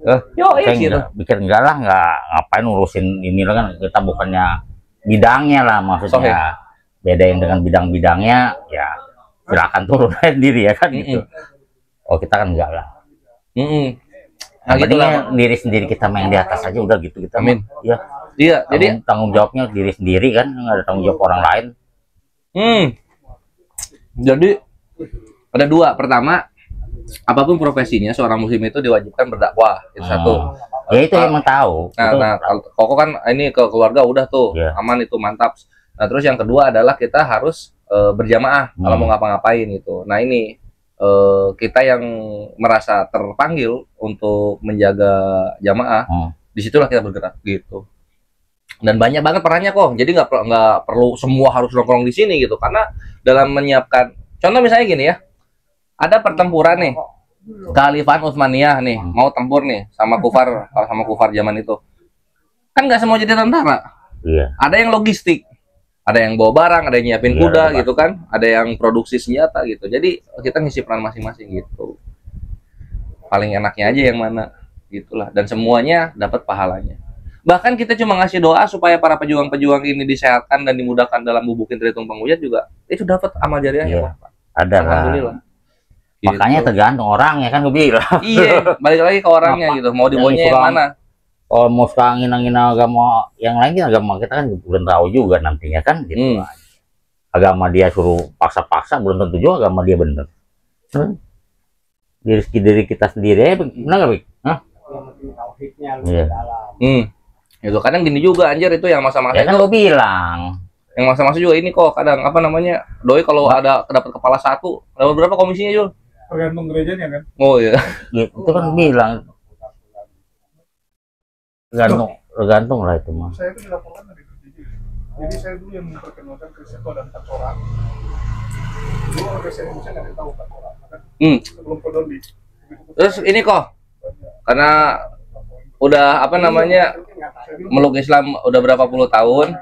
Speaker 5: Saya
Speaker 4: gitu.
Speaker 5: Pikir enggak lah, nggak ngapain urusin ini lah kan, kita bukannya bidangnya lah maksudnya. Bedain dengan bidang-bidangnya ya silakan turun sendiri ya kan gitu. Oh kita kan enggak lah. Nah, gitu lah. Diri sendiri kita main di atas aja udah gitu kita.
Speaker 4: Amin.
Speaker 5: Ya.
Speaker 4: Iya, jadi
Speaker 5: tanggung jawabnya diri sendiri kan, nggak ada tanggung jawab orang lain.
Speaker 4: Jadi ada 2. Pertama, apapun profesinya seorang muslim itu diwajibkan berdakwah. Itu satu.
Speaker 5: Ya itu emang tahu.
Speaker 4: Nah, Koko kan ini ke keluarga udah tuh aman, itu mantap. Nah terus yang kedua adalah kita harus berjamaah kalau mau ngapa-ngapain gitu. Nah ini kita yang merasa terpanggil untuk menjaga jamaah, disitulah kita bergerak gitu. Dan banyak banget perannya kok. Jadi nggak perlu semua harus nongkrong di sini gitu. Karena dalam menyiapkan, contoh misalnya gini ya, ada pertempuran nih, Kekhalifahan Utsmaniyah nih, mau tempur nih sama kufar zaman itu. Kan nggak semua jadi tentara.
Speaker 5: Iya.
Speaker 4: Ada yang logistik, ada yang bawa barang, ada yang nyiapin kuda gitu kan, ada yang produksi senjata gitu. Jadi kita ngisi peran masing-masing gitu. Paling enaknya aja yang mana gitulah, dan semuanya dapat pahalanya. Bahkan kita cuma ngasih doa supaya para pejuang-pejuang ini disehatkan dan dimudahkan dalam bubukin Tritung Penghujat juga itu dapat amal jariahnya.
Speaker 5: Ada lah.
Speaker 4: Alhamdulillah.
Speaker 5: Makanya tergantung orang ya kan gue bilang.
Speaker 4: Iya, balik lagi ke orangnya gitu. Mau dibawanya yang mana?
Speaker 5: Kalau mau suka angin-angin agama yang lain, agama kita kan belum tahu juga nantinya kan gitu. Agama dia suruh paksa-paksa belum tentu juga agama dia bener. Diri kita sendiri benar nggak, Bik? Iya.
Speaker 4: Itu kadang gini juga anjir, itu yang masa-masa
Speaker 5: ya kan gue bilang.
Speaker 4: Yang masa-masa juga ini kok kadang apa namanya? Doi kalau ada dapat kepala 1, dapat berapa komisinya, Jul?
Speaker 2: Tergantung gerejanya kan.
Speaker 4: Oh iya.
Speaker 5: Gitu, itu kan bilang. Tergantung lah itu mah.
Speaker 2: Saya itu dilaporkan dari PJJ. Jadi saya dulu yang memperkenalkan Kristen itu ada 4 orang. Dulu orang Kristen Indonesia nggak ada yang tahu 4 orang. Kan? Sebelum Kodoli.
Speaker 4: Terus ini kok, karena udah apa namanya meluk Islam udah berapa puluh tahun,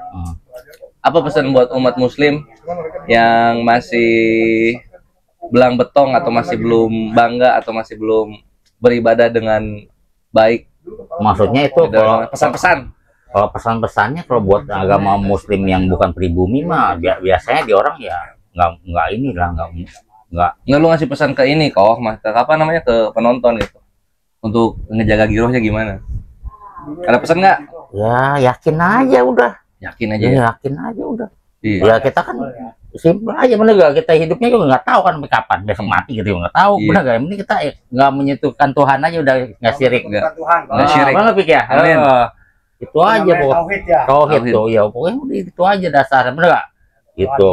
Speaker 4: apa pesan buat umat muslim yang masih belang betong atau masih belum bangga atau masih belum beribadah dengan baik?
Speaker 5: Maksudnya itu kalau
Speaker 4: pesan-pesan,
Speaker 5: kalau pesan-pesannya kalau buat agama muslim yang bukan pribumi mah biasanya di orang ya nggak inilah nggak
Speaker 4: lu ngasih pesan ke ini kok, ke apa namanya, ke penonton gitu untuk ngejaga girohnya gimana? Ada pesan nggak?
Speaker 5: Ya yakin aja udah.
Speaker 4: Yakin aja ya?
Speaker 5: Yakin aja udah.
Speaker 4: Iya.
Speaker 5: Ya kita kan simpel aja, bener gak? Kita hidupnya juga nggak tahu kan sampai kapan besok mati gitu, nggak tahu. Bener gak? Ini kita nggak menyentuhkan Tuhan aja udah nggak syirik.
Speaker 4: Nggak syirik.
Speaker 5: Mana Pik ya?
Speaker 4: Amin.
Speaker 5: Itu aja pokoknya. Tauhid tuh ya pokoknya udah itu aja dasarnya, bener gak? Gitu.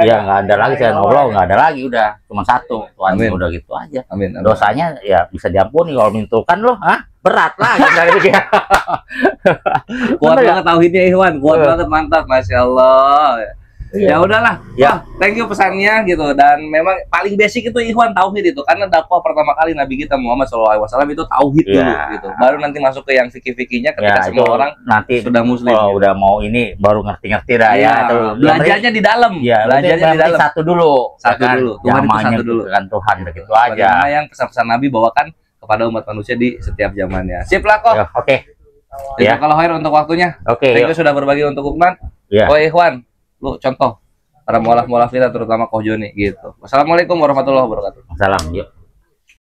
Speaker 5: Ya nggak ada lagi saya Allah, nggak ada lagi, udah cuma satu Tuhan. Udah gitu aja.
Speaker 4: Amin.
Speaker 5: Dosanya ya bisa diampuni kalau menentukan loh, berat lah gitu.
Speaker 4: Kuat banget tauhidnya Ikhwan, kuat banget, mantap, masya Allah. Ya udahlah,
Speaker 5: ya.
Speaker 4: Thank you pesannya gitu. Dan memang paling basic itu Ikhwan, tauhid itu, karena dakwah pertama kali Nabi kita Muhammad SAW itu tauhid dulu gitu. Baru nanti masuk ke yang fikih-fikihnya ketika semua orang
Speaker 5: nanti
Speaker 4: sudah muslim.
Speaker 5: Kalau udah mau ini baru ngerti-ngerti dah ya.
Speaker 4: Belajarnya di dalam.
Speaker 5: Ya, belajarnya di dalam. Satu dulu.
Speaker 4: Tuhan itu satu dulu.
Speaker 5: Kan Tuhan begitu aja.
Speaker 4: Bagaimana yang pesan-pesan Nabi bawakan kepada umat manusia di setiap zamannya. Sip lah kok.
Speaker 5: Oke.
Speaker 4: Ya. Kalau Khair untuk waktunya.
Speaker 5: Oke.
Speaker 4: Thank you sudah berbagi untuk Ukman.
Speaker 5: Ya.
Speaker 4: Oh Ikhwan, lu contoh para mualaf-mualaf kita terutama Koh Joni gitu. Wassalamualaikum warahmatullahi wabarakatuh.
Speaker 5: Salam, yuk.